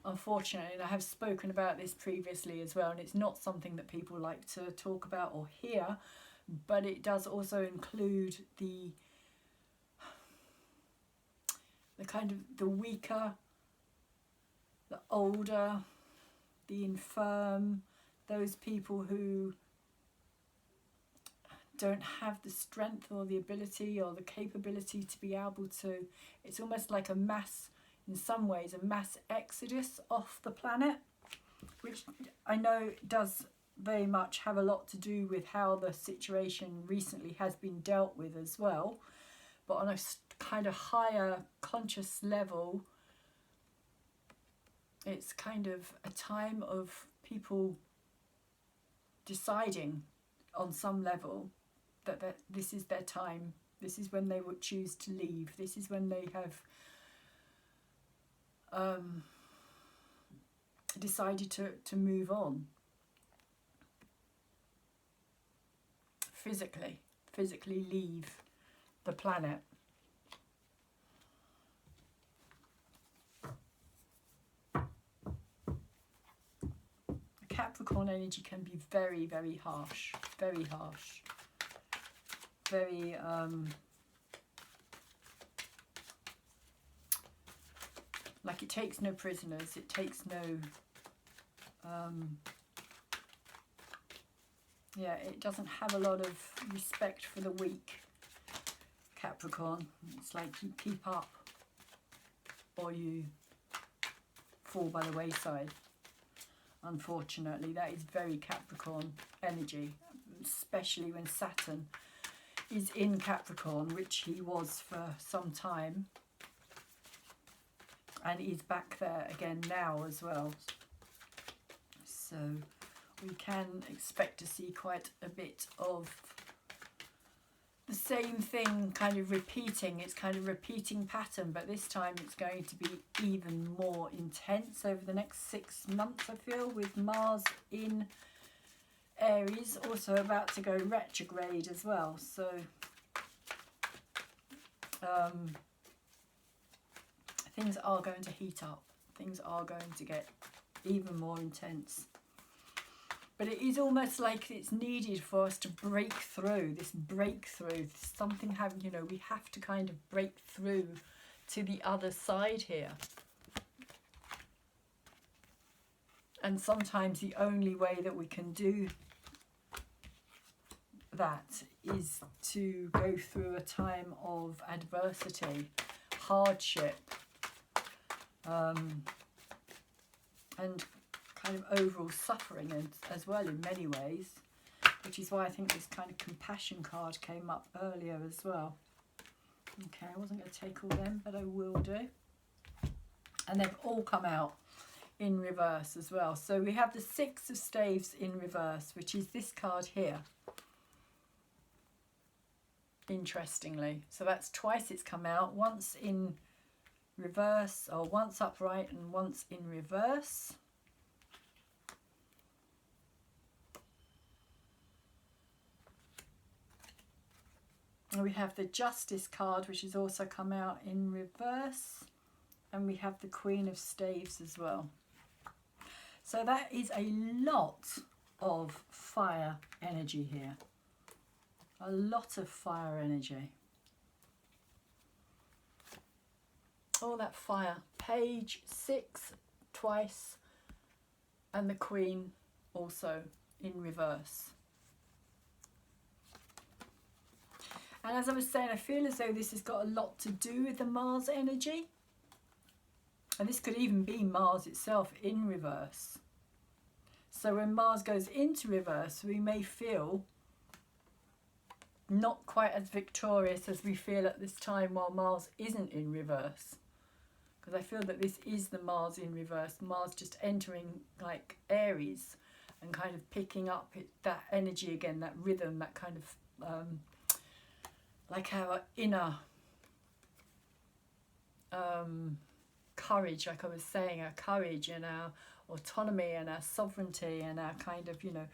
unfortunately, and I have spoken about this previously as well, and it's not something that people like to talk about or hear, but it does also include the kind of the weaker, the older, the infirm, those people who don't have the strength or the ability or the capability to be able to, it's almost like a mass, in some ways, a mass exodus off the planet, which I know does very much have a lot to do with how the situation recently has been dealt with as well. But on a kind of higher conscious level, it's kind of a time of people deciding on some level that this is their time. This is when they would choose to leave. This is when they have decided to move on. Physically leave the planet. Capricorn energy can be very, very harsh, very harsh, very like it takes no prisoners, it takes no yeah, it doesn't have a lot of respect for the weak, Capricorn. It's like you keep up or you fall by the wayside. Unfortunately, that is very Capricorn energy, especially when Saturn is in Capricorn, which he was for some time, and he's back there again now as well. So we can expect to see quite a bit of the same thing kind of repeating. It's kind of repeating pattern, but this time it's going to be even more intense over the next 6 months, I feel, with Mars in Aries, also about to go retrograde as well. So things are going to heat up. things are going to get even more intense. But it is almost like it's needed for us to break through, this breakthrough, something having, you know, we have to kind of break through to the other side here. And sometimes the only way that we can do that is to go through a time of adversity, hardship, and kind of overall suffering as well in many ways, which is why I think this kind of compassion card came up earlier as well. Okay, I wasn't going to take all them, but I will do. And they've all come out in reverse as well. So we have the Six of Staves in reverse, which is this card here. Interestingly, so that's twice it's come out, once in reverse, or once upright and once in reverse. And we have the Justice card, which has also come out in reverse, and we have the Queen of Staves as well. So that is a lot of fire energy here. A lot of fire energy. All that fire. Page 6 twice, and the Queen also in reverse. And as I was saying, I feel as though this has got a lot to do with the Mars energy. And this could even be Mars itself in reverse. So when Mars goes into reverse, we may feel not quite as victorious as we feel at this time while Mars isn't in reverse. Because I feel that this is the Mars in reverse. Mars just entering like Aries and kind of picking up that energy again, that rhythm, that kind of like our inner courage, like I was saying, our courage and our autonomy and our sovereignty and our kind of, you know,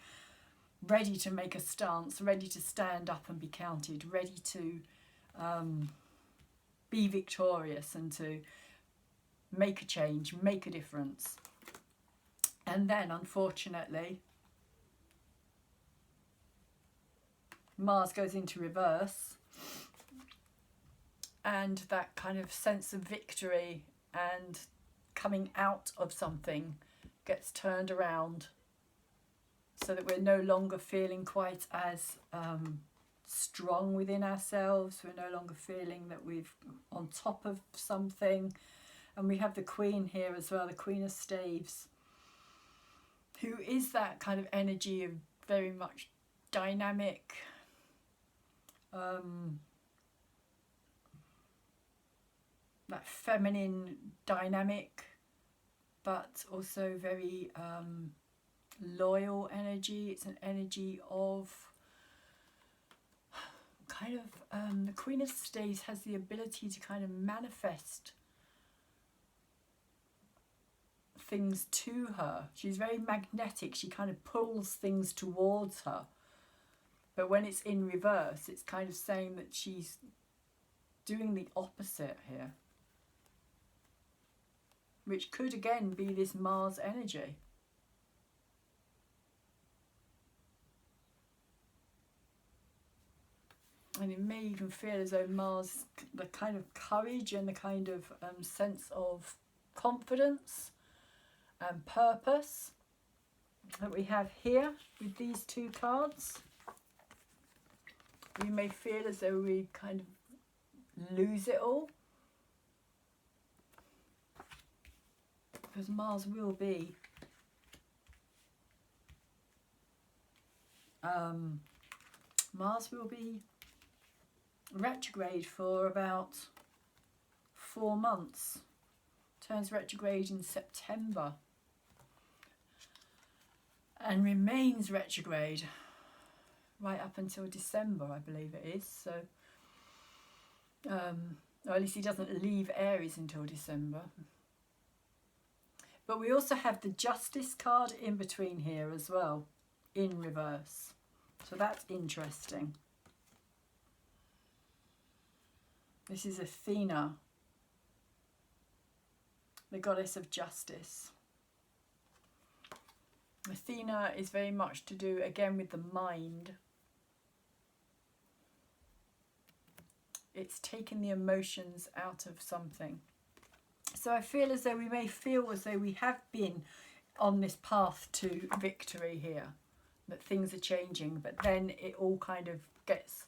ready to make a stance, ready to stand up and be counted, ready to be victorious and to make a change, make a difference. And then, unfortunately, Mars goes into reverse, and that kind of sense of victory and coming out of something gets turned around, so that we're no longer feeling quite as strong within ourselves. We're no longer feeling that we've on top of something. And we have the Queen here as well, the Queen of Staves, who is that kind of energy of very much dynamic, that feminine dynamic, but also very loyal energy. It's an energy of kind of the Queen of Staves has the ability to kind of manifest things to her. She's very magnetic. She kind of pulls things towards her. But when it's in reverse, it's kind of saying that she's doing the opposite here, which could again be this Mars energy. And it may even feel as though Mars, the kind of courage and the kind of sense of confidence and purpose that we have here with these two cards, we may feel as though we kind of lose it all. Because Mars will be retrograde for about 4 months. Turns retrograde in September and remains retrograde right up until December, I believe it is. So, or at least he doesn't leave Aries until December. But we also have the Justice card in between here as well, in reverse. So that's interesting. This is Athena. the goddess of justice. Athena is very much to do again with the mind. It's taking the emotions out of something. So I feel as though we may feel as though we have been on this path to victory here, that things are changing, but then it all kind of gets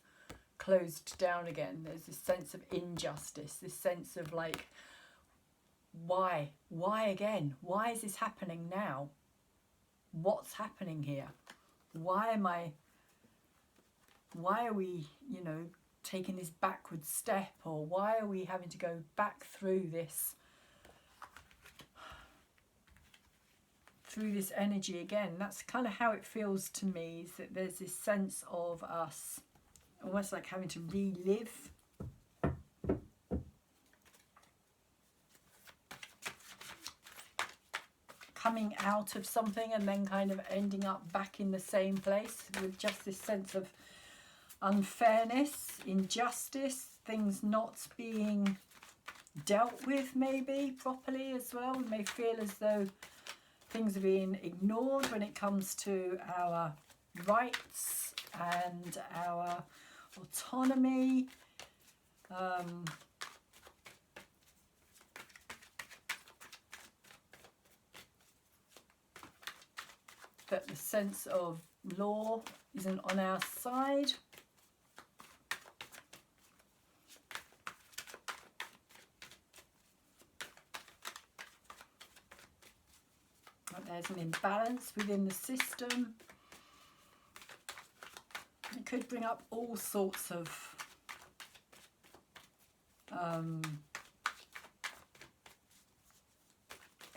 closed down again. There's this sense of injustice, this sense of like, why again? Why is this happening now? What's happening here? Why are we, you know, taking this backward step, or why are we having to go back through this energy again? That's kind of how it feels to me, is that there's this sense of us almost like having to relive coming out of something and then kind of ending up back in the same place with just this sense of unfairness, injustice, things not being dealt with maybe properly as well. We may feel as though things are being ignored when it comes to our rights and our autonomy. That the sense of law isn't on our side. There's an imbalance within the system. It could bring up all sorts of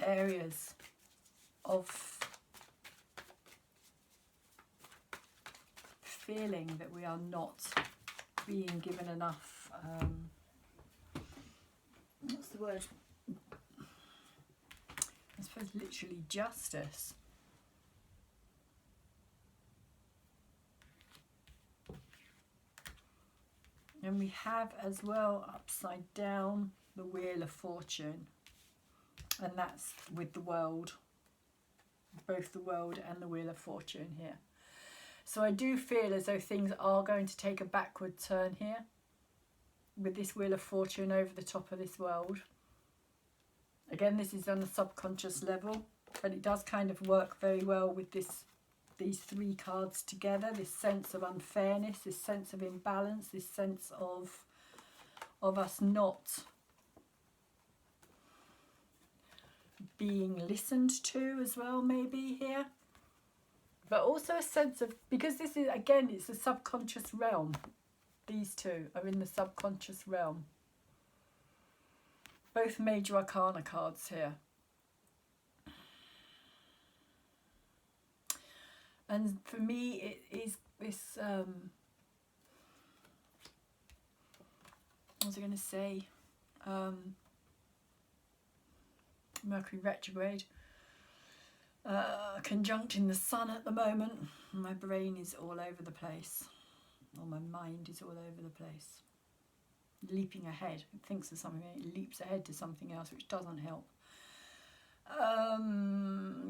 areas of feeling that we are not being given enough, what's the word? I suppose literally justice. And we have as well upside down the Wheel of Fortune, and that's with the World, both the World and the Wheel of Fortune here. So I do feel as though things are going to take a backward turn here with this Wheel of Fortune over the top of this World. Again, this is on a subconscious level, but it does kind of work very well with these three cards together. This sense of unfairness, this sense of imbalance, this sense of us not being listened to as well, maybe here. But also a sense of, because this is, again, it's the subconscious realm. These two are in the subconscious realm. Both major arcana cards here. And for me, it is this, what was I going to say? Mercury retrograde. Conjuncting the sun at the moment. My brain is all over the place. Or my mind is all over the place. Leaping ahead. It thinks of something, it leaps ahead to something else, which doesn't help.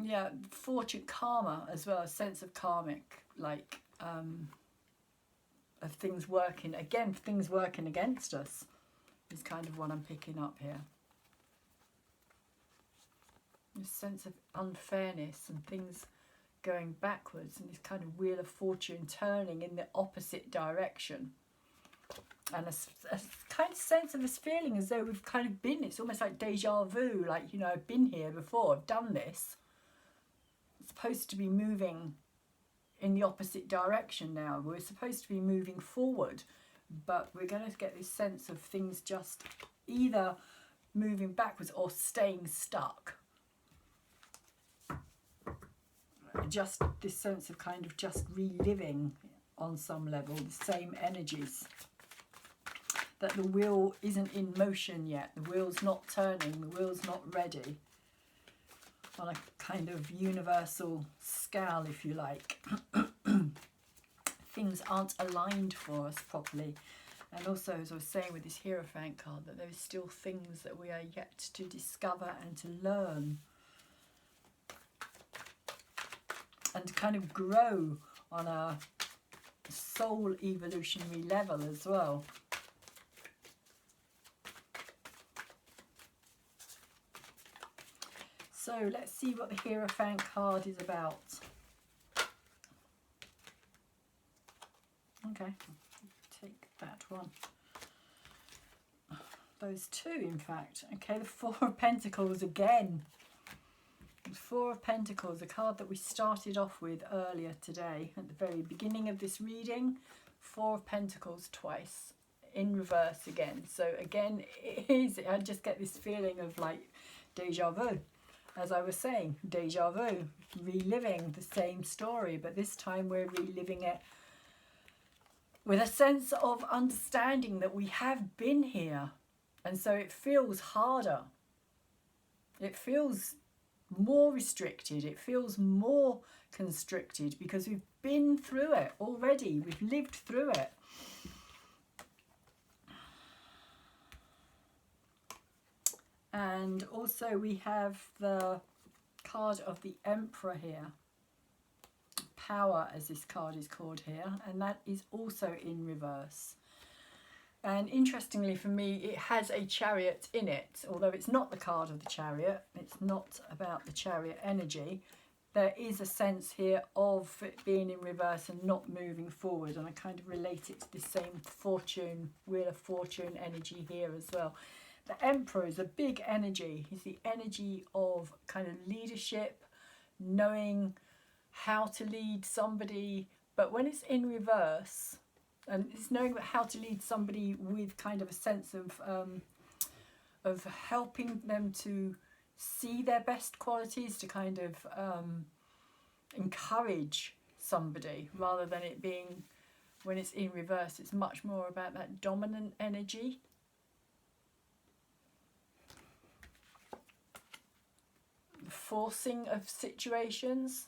Yeah, fortune, karma as well, a sense of karmic, like of things working, again, things working against us is kind of what I'm picking up here. This sense of unfairness and things going backwards, and this kind of Wheel of Fortune turning in the opposite direction. And a kind of sense of this feeling as though we've kind of been, it's almost like deja vu, like, you know, I've been here before, I've done this. It's supposed to be moving in the opposite direction now. We're supposed to be moving forward, but we're going to get this sense of things just either moving backwards or staying stuck. Just this sense of kind of just reliving on some level the same energies. That the wheel isn't in motion yet, the wheel's not turning, the wheel's not ready. On a kind of universal scale, if you like. Things aren't aligned for us properly. And also, as I was saying with this Hierophant card, that there is still things that we are yet to discover and to learn. And to kind of grow on a soul evolutionary level as well. So let's see what the Hierophant card is about. Okay, take that one. Those two, in fact. Okay, the Four of Pentacles again. The Four of Pentacles, a card that we started off with earlier today at the very beginning of this reading. Four of Pentacles twice, in reverse again. So again, it is, I just get this feeling of like deja vu. As I was saying, deja vu, reliving the same story, but this time we're reliving it with a sense of understanding that we have been here. And so it feels harder. It feels more restricted. It feels more constricted because we've been through it already. We've lived through it. And also we have the card of the Emperor here. Power, as this card is called here, and that is also in reverse. And interestingly for me, it has a Chariot in it, although it's not the card of the Chariot. It's not about the Chariot energy. There is a sense here of it being in reverse and not moving forward, and I kind of relate it to the same Fortune, Wheel of Fortune energy here as well. The Emperor is a big energy. He's the energy of kind of leadership, knowing how to lead somebody, but when it's in reverse, and it's knowing how to lead somebody with kind of a sense of helping them to see their best qualities, to kind of encourage somebody, rather than it being, when it's in reverse, it's much more about that dominant energy. The forcing of situations.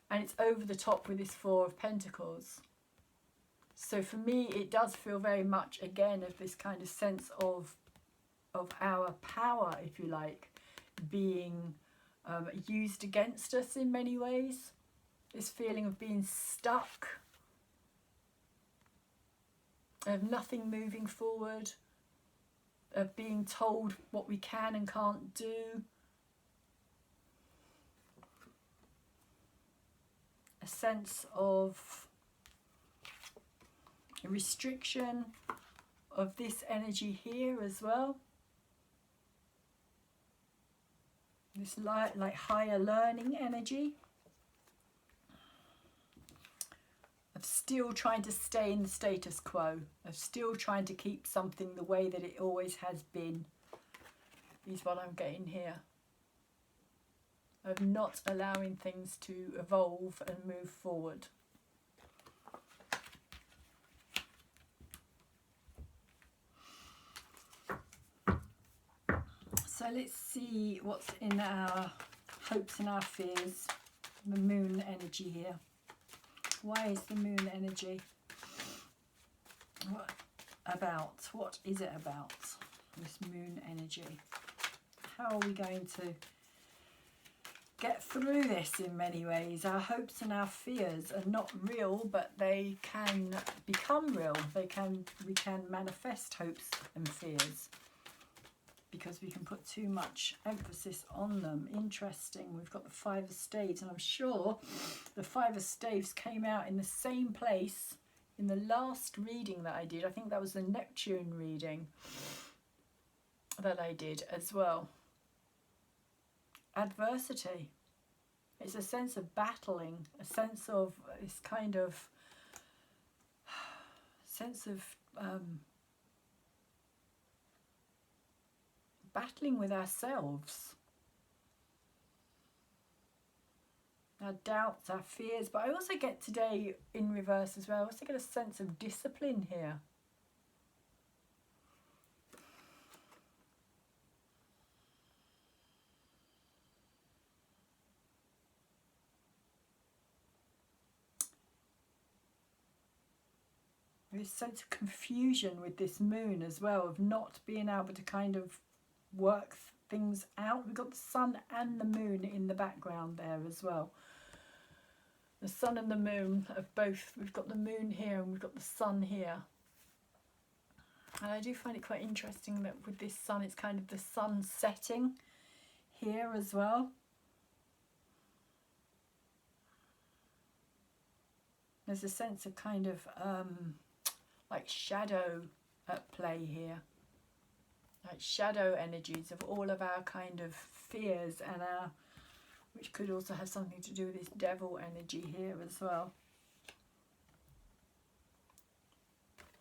And it's over the top with this Four of Pentacles. So for me, it does feel very much, again, of this kind of sense of our power, if you like, being used against us in many ways. This feeling of being stuck, of nothing moving forward, of being told what we can and can't do. A sense of restriction of this energy here as well. This like higher learning energy. Of still trying to stay in the status quo. Of still trying to keep something the way that it always has been. Is what I'm getting here. Of not allowing things to evolve and move forward. So let's see what's in our hopes and our fears. The Moon energy here. Why is the Moon energy? What about? What is it about, this Moon energy? How are we going to get through this in many ways? Our hopes and our fears are not real, but they can become real. We can manifest hopes and fears because we can put too much emphasis on them. Interesting. We've got the Five of Staves, and I'm sure the Five of Staves came out in the same place in the last reading that I did. I think that was the Neptune reading that I did as well. Adversity. It's a sense of battling, a sense of this kind of battling with ourselves, our doubts, our fears. But I also get today in reverse as well, I also get a sense of discipline here. This sense of confusion with this moon as well, of not being able to kind of work things out. We've got the sun and the moon in the background there as well. The sun and the moon of both. We've got the moon here and we've got the sun here. And I do find it quite interesting that with this sun, it's kind of the sun setting here as well. There's a sense of kind of like shadow at play here. Like shadow energies of all of our kind of fears and our, which could also have something to do with this devil energy here as well.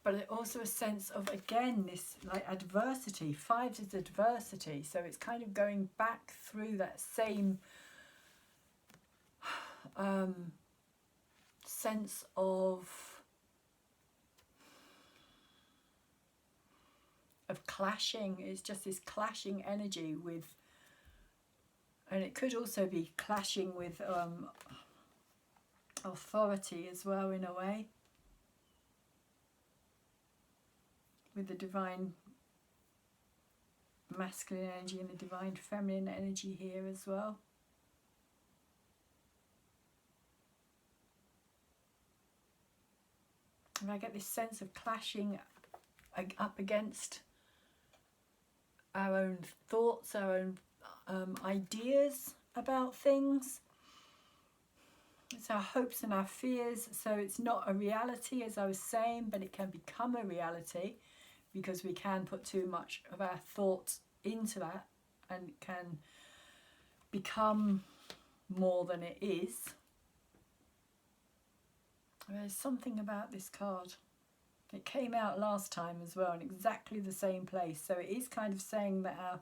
But also a sense of, again, this like adversity. Fives is adversity, so it's kind of going back through that same sense of clashing. It's just this clashing energy with, and it could also be clashing with authority as well, in a way, with the divine masculine energy and the divine feminine energy here as well. And I get this sense of clashing up against our own thoughts, our own ideas about things. It's our hopes and our fears, so it's not a reality, as I was saying, but it can become a reality because we can put too much of our thoughts into that, and it can become more than it is. There's something about this card. It came out last time as well in exactly the same place, so it is kind of saying that our,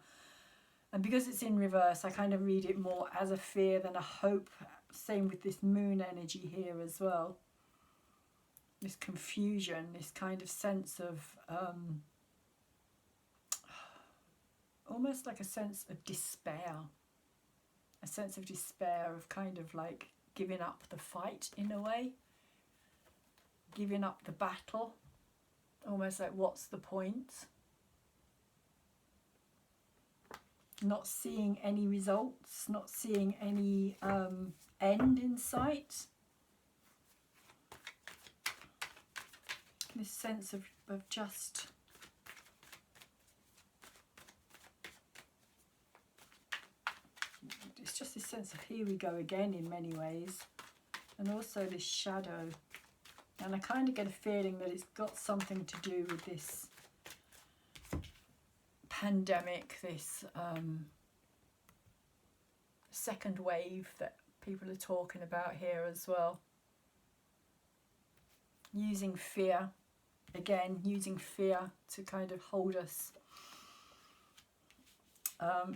and because it's in reverse, I kind of read it more as a fear than a hope. Same with this moon energy here as well. This confusion, this kind of sense of almost like a sense of despair. A sense of despair, of kind of like giving up the fight in a way. Giving up the battle. Almost like, what's the point? Not seeing any results, not seeing any end in sight. This sense of just it's just this sense of here we go again in many ways, and also this shadow. And I kind of get a feeling that it's got something to do with this pandemic, this second wave that people are talking about here as well. Using fear, again, using fear to kind of hold us,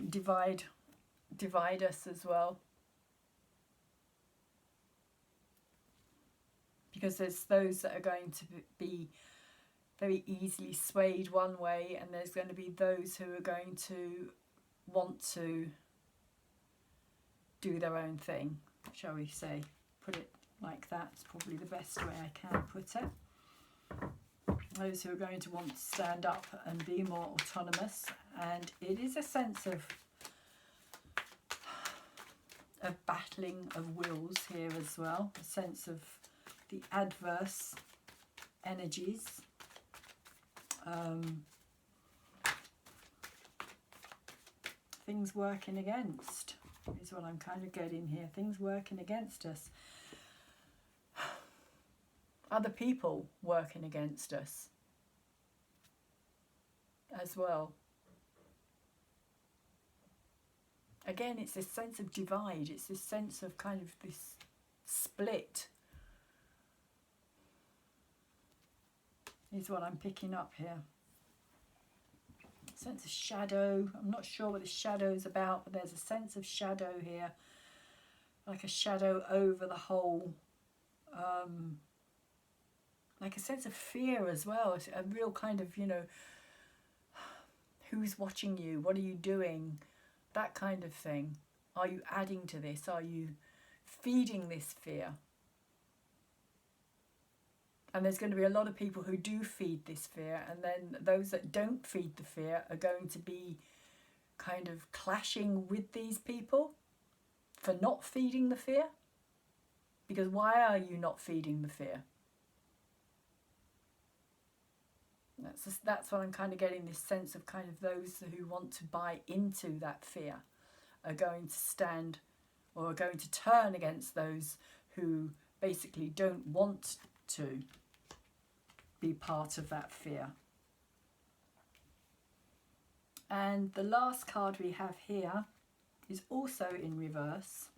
divide us as well. Because there's those that are going to be very easily swayed one way, and there's going to be those who are going to want to do their own thing, shall we say. Put it like that. It's probably the best way I can put it. Those who are going to want to stand up and be more autonomous. And it is a sense of battling of wills here as well. A sense of the adverse energies. Things working against is what I'm kind of getting here. Things working against us. Other people working against us as well. Again, it's this sense of divide. It's this sense of kind of this split is what I'm picking up here. Sense of shadow. I'm not sure what the shadow is about, but there's a sense of shadow here, like a shadow over the whole, like a sense of fear as well. It's a real kind of, you know, who's watching you? What are you doing? That kind of thing. Are you adding to this? Are you feeding this fear? And there's going to be a lot of people who do feed this fear, and then those that don't feed the fear are going to be kind of clashing with these people for not feeding the fear. Because why are you not feeding the fear? That's what I'm kind of getting, this sense of kind of those who want to buy into that fear are going to stand, or are going to turn against those who basically don't want to be part of that fear. And the last card we have here is also in reverse,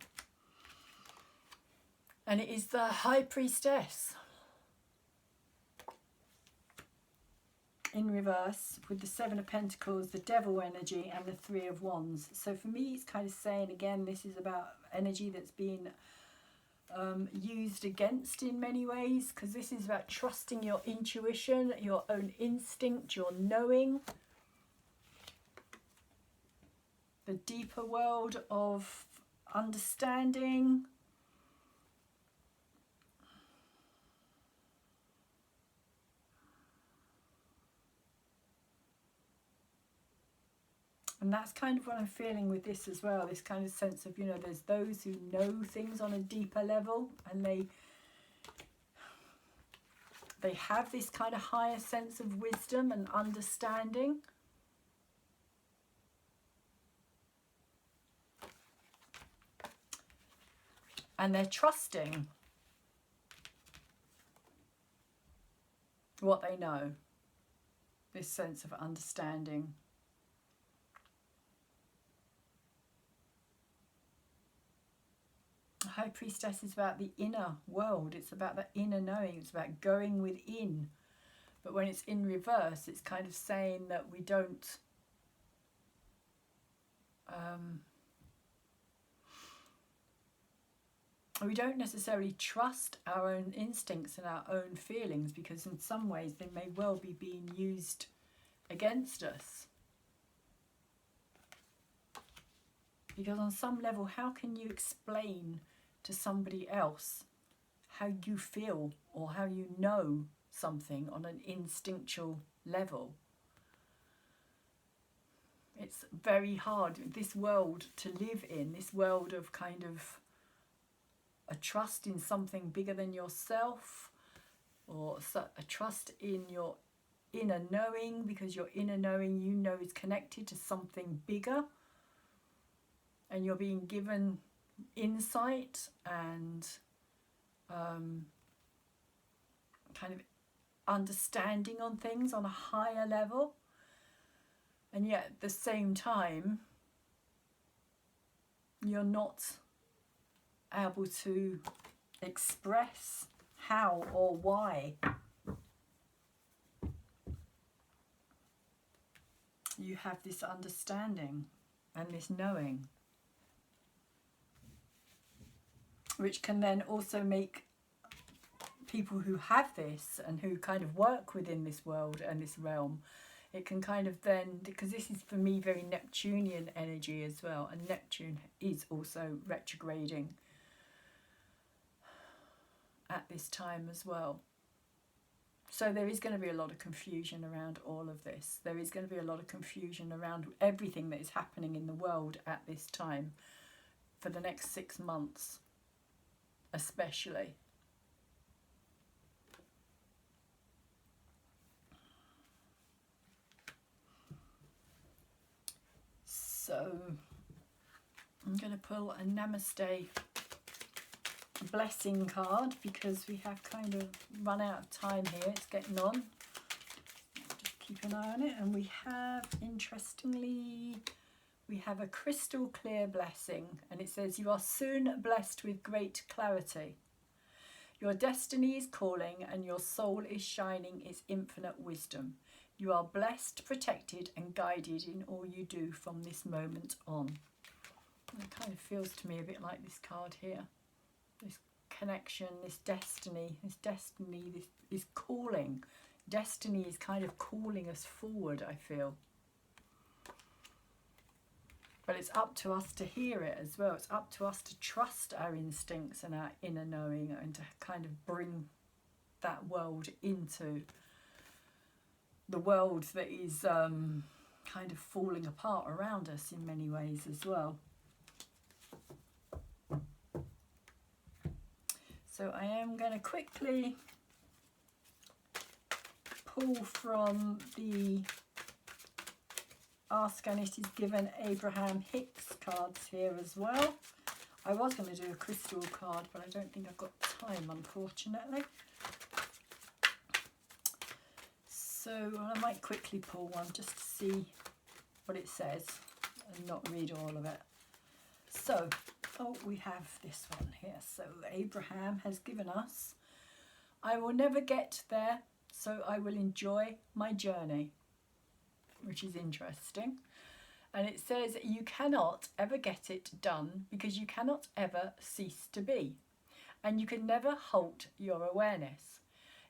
and it is the High Priestess in reverse, with the Seven of Pentacles, the Devil energy, and the Three of Wands. So for me, it's kind of saying, again, this is about energy that's been used against in many ways, because this is about trusting your intuition, your own instinct, your knowing, the deeper world of understanding. And that's kind of what I'm feeling with this as well, this kind of sense of, you know, there's those who know things on a deeper level, and they have this kind of higher sense of wisdom and understanding. And they're trusting what they know, this sense of understanding. High Priestess is about the inner world. It's about the inner knowing. It's about going within. But when it's in reverse, it's kind of saying that we don't necessarily trust our own instincts and our own feelings, because in some ways they may well be being used against us. Because on some level, how can you explain to somebody else how you feel or how you know something on an instinctual level? It's very hard, this world to live in, this world of kind of a trust in something bigger than yourself, or a trust in your inner knowing, because your inner knowing, you know, is connected to something bigger, and you're being given insight and kind of understanding on things on a higher level, and yet at the same time you're not able to express how or why you have this understanding and this knowing, which can then also make people who have this and who kind of work within this world and this realm, it can kind of then, because this is for me very Neptunian energy as well, and Neptune is also retrograding at this time as well. So there is going to be a lot of confusion around all of this. There is going to be a lot of confusion around everything that is happening in the world at this time for the next 6 months especially. So I'm going to pull a Namaste blessing card, because we have kind of run out of time here. It's getting on. Just keep an eye on it. And we have, interestingly, we have a crystal clear blessing, and it says, "You are soon blessed with great clarity. Your destiny is calling and your soul is shining its infinite wisdom. You are blessed, protected and guided in all you do from this moment on." And it kind of feels to me a bit like this card here. This connection, this destiny, this calling. Destiny is kind of calling us forward, I feel. But it's up to us to hear it as well. It's up to us to trust our instincts and our inner knowing, and to kind of bring that world into the world that is kind of falling apart around us in many ways as well. So I am going to quickly pull from the Ask and It Is Given Abraham Hicks cards here as well. I was going to do a crystal card, but I don't think I've got time, unfortunately. So I might quickly pull one just to see what it says and not read all of it. So, oh, we have this one here. So Abraham has given us, I will never get there, so I will enjoy my journey, which is interesting. And it says, you cannot ever get it done because you cannot ever cease to be. And you can never halt your awareness.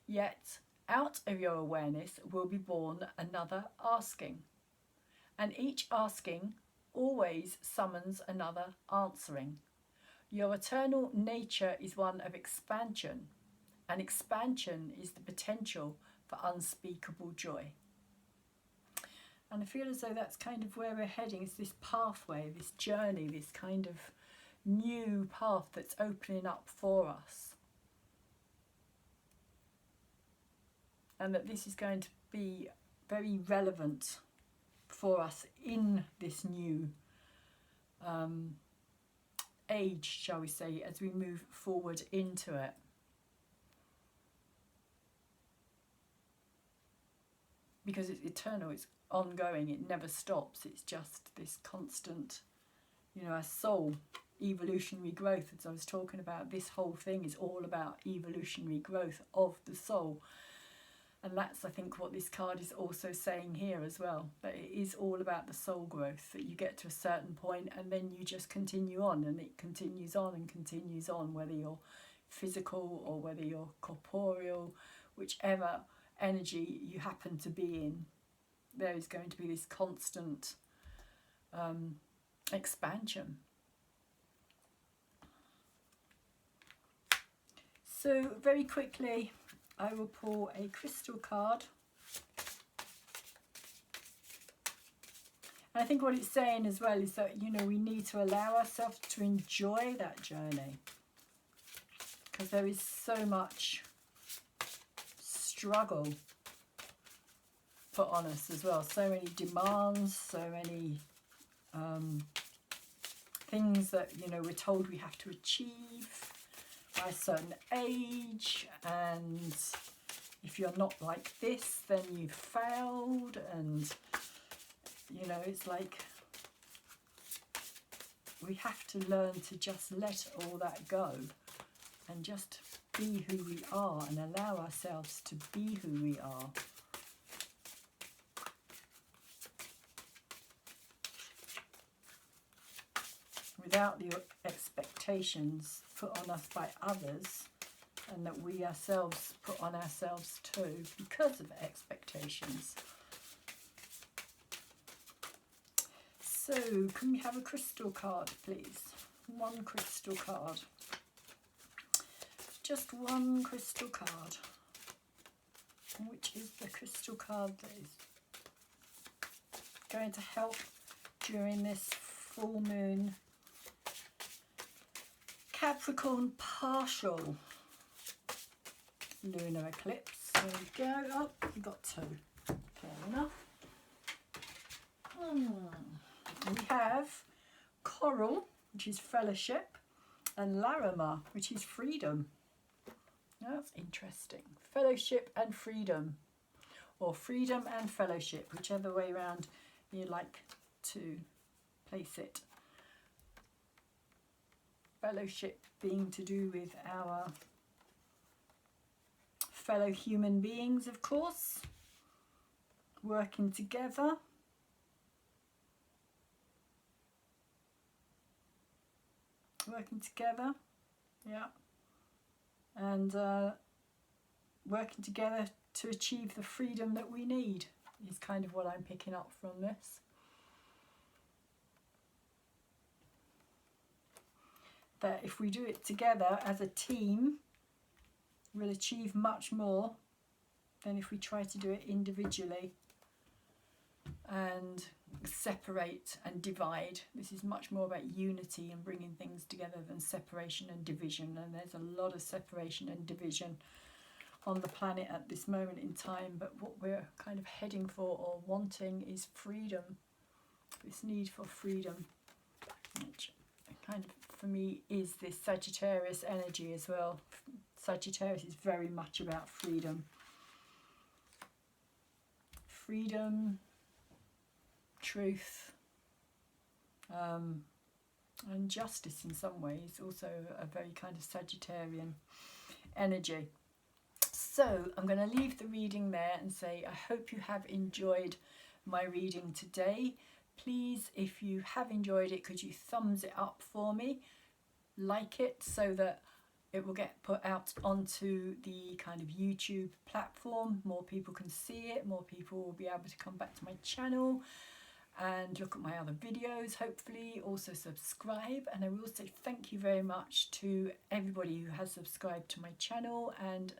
Yet, out of your awareness will be born another asking. And each asking always summons another answering. Your eternal nature is one of expansion. And expansion is the potential for unspeakable joy. And I feel as though that's kind of where we're heading. It's this pathway, this journey, this kind of new path that's opening up for us. And that this is going to be very relevant for us in this new age, shall we say, as we move forward into it. Because it's eternal, it's ongoing, it never stops. It's just this constant, you know, a soul, evolutionary growth. As I was talking about, this whole thing is all about evolutionary growth of the soul. And that's, I think, what this card is also saying here as well, that it is all about the soul growth, that you get to a certain point and then you just continue on, and it continues on and continues on, whether you're physical or whether you're corporeal, whichever energy you happen to be in, there is going to be this constant expansion. So very quickly, I will pull a crystal card. And I think what it's saying as well is that, you know, we need to allow ourselves to enjoy that journey, because there is so much struggle put on us as well. So many demands, so many things that, you know, we're told we have to achieve by a certain age, and if you're not like this then you've failed, and you know, it's like we have to learn to just let all that go and just be who we are and allow ourselves to be who we are. Without the expectations put on us by others, and that we ourselves put on ourselves too because of expectations. So, can we have a crystal card, please? One crystal card. Just one crystal card. Which is the crystal card that is going to help during this full moon Capricorn partial lunar eclipse. There we go. Oh, we've got two. Fair enough. We have Coral, which is fellowship, and Larimer, which is freedom. That's interesting. Fellowship and freedom, or freedom and fellowship, whichever way around you like to place it. Fellowship being to do with our fellow human beings, of course, working together. Working together, yeah, and working together to achieve the freedom that we need is kind of what I'm picking up from this. That if we do it together as a team, We'll achieve much more than if we try to do it individually and separate and divide. This is much more about unity and bringing things together than separation and division, and there's a lot of separation and division on the planet at this moment in time, but what we're kind of heading for or wanting is freedom, this need for freedom, which kind of for me is this Sagittarius energy as well. Sagittarius is very much about freedom. Freedom, truth, and justice in some ways, also a very kind of Sagittarian energy. So I'm going to leave the reading there and say I hope you have enjoyed my reading today. Please, if you have enjoyed it, could you thumbs it up for me, like it, so that it will get put out onto the kind of YouTube platform. More people can see it, more people will be able to come back to my channel and look at my other videos, hopefully. Also subscribe, and I will say thank you very much to everybody who has subscribed to my channel, and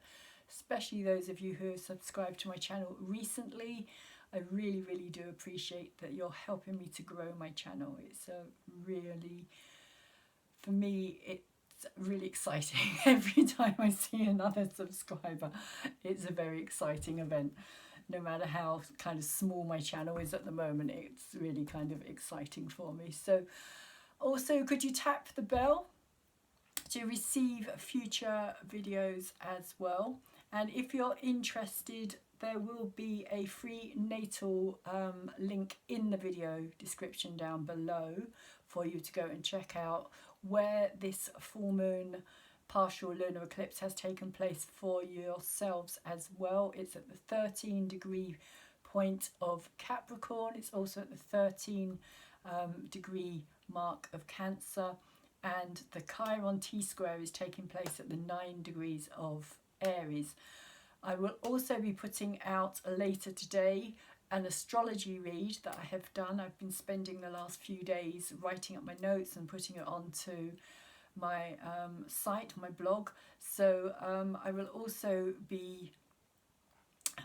especially those of you who have subscribed to my channel recently. I really, really do appreciate that you're helping me to grow my channel. It's a really, for me, it's really exciting. Every time I see another subscriber, it's a very exciting event. No matter how kind of small my channel is at the moment, it's really kind of exciting for me. So also, could you tap the bell to receive future videos as well? And if you're interested, there will be a free natal link in the video description down below for you to go and check out, where this full moon partial lunar eclipse has taken place for yourselves as well. It's at the 13-degree point of Capricorn. It's also at the 13-degree mark of Cancer, and the Chiron T-square is taking place at the 9 degrees of Aries. I will also be putting out later today an astrology read that I have done. I've been spending the last few days writing up my notes and putting it onto my site, my blog. So I will also be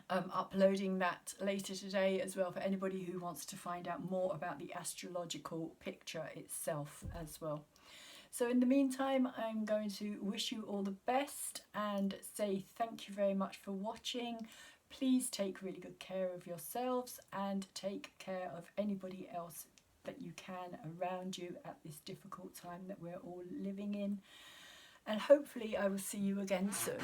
uploading that later today as well, for anybody who wants to find out more about the astrological picture itself as well. So in the meantime, I'm going to wish you all the best and say thank you very much for watching. Please take really good care of yourselves and take care of anybody else that you can around you at this difficult time that we're all living in. And hopefully I will see you again soon.